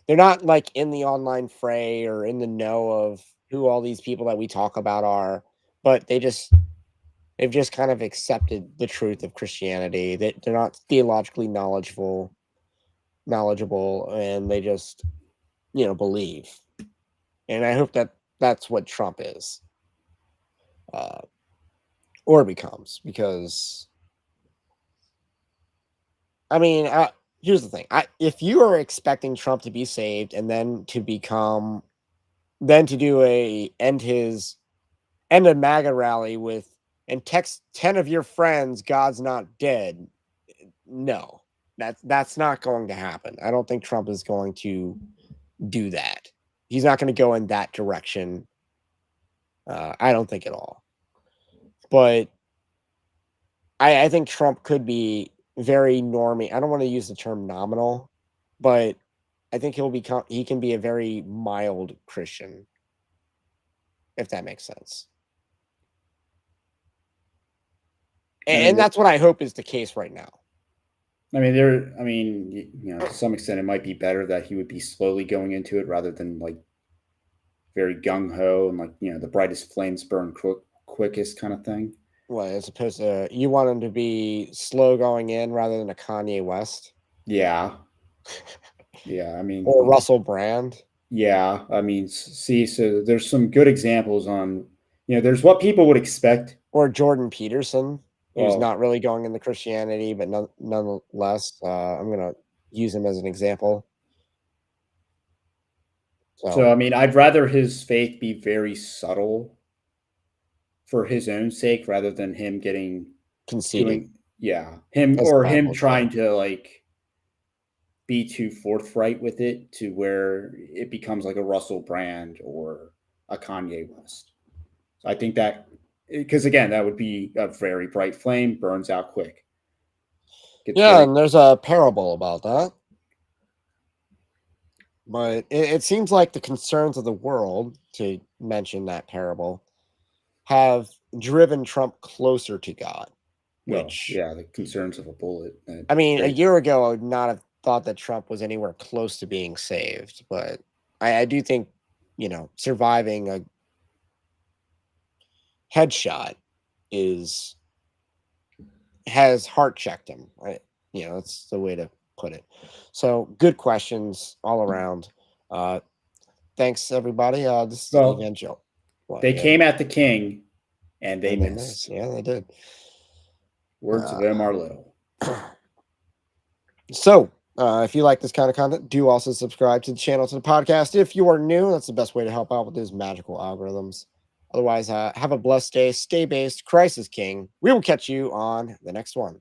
they're not like in the online fray or in the know of who all these people that we talk about are, but they've just kind of accepted the truth of Christianity. That they're not theologically knowledgeable, and they just, believe. And I hope that that's what Trump is, uh, or becomes, because I mean, here's the thing: if you are expecting Trump to be saved and then to do end a MAGA rally with and text 10 of your friends, "God's not dead." No, that's not going to happen. I don't think Trump is going to do that. He's not going to go in that direction. I don't think at all. But I think Trump could be very normie. I don't want to use the term nominal, but I think he can be a very mild Christian, if that makes sense. I And mean, that's what I hope is the case right now. to some extent, it might be better that he would be slowly going into it rather than like very gung ho and like the brightest flames burn quickest kind of thing. What, as opposed to, you want him to be slow going in rather than a Kanye West Yeah, yeah. or Russell Brand Yeah, see, so there's some good examples on, there's what people would expect. or Jordan Peterson, who's Well, not really going into Christianity, but nonetheless, I'm going to use him as an example. so So I'd rather his faith be very subtle for his own sake rather than him conceited, as the him Bible trying said. to like be too forthright with it to where it becomes like a Russell Brand or a Kanye West. So I think that, because again, that would be a very bright flame, burns out quick. Gets Yeah, very and there's a parable about that. But it seems like the concerns of the world, to mention that parable, have driven Trump closer to God, well, which, yeah, the concerns of a bullet. I mean, a Very, year ago, I would not have thought that Trump was anywhere close to being saved. But I do think, surviving a headshot is has heart checked him. Right? That's the way to put it. So good questions all around. Uh, Thanks everybody. This is the well, Evangel. What? they Yeah, came at the king and they and they missed. missed. Yeah, they did. Words of them are little. So, if you like this kind of content, do also subscribe to the channel, to the podcast. If you are new, that's the best way to help out with those magical algorithms. Otherwise, have a blessed day. Stay based. Christ is King. We will catch you on the next one.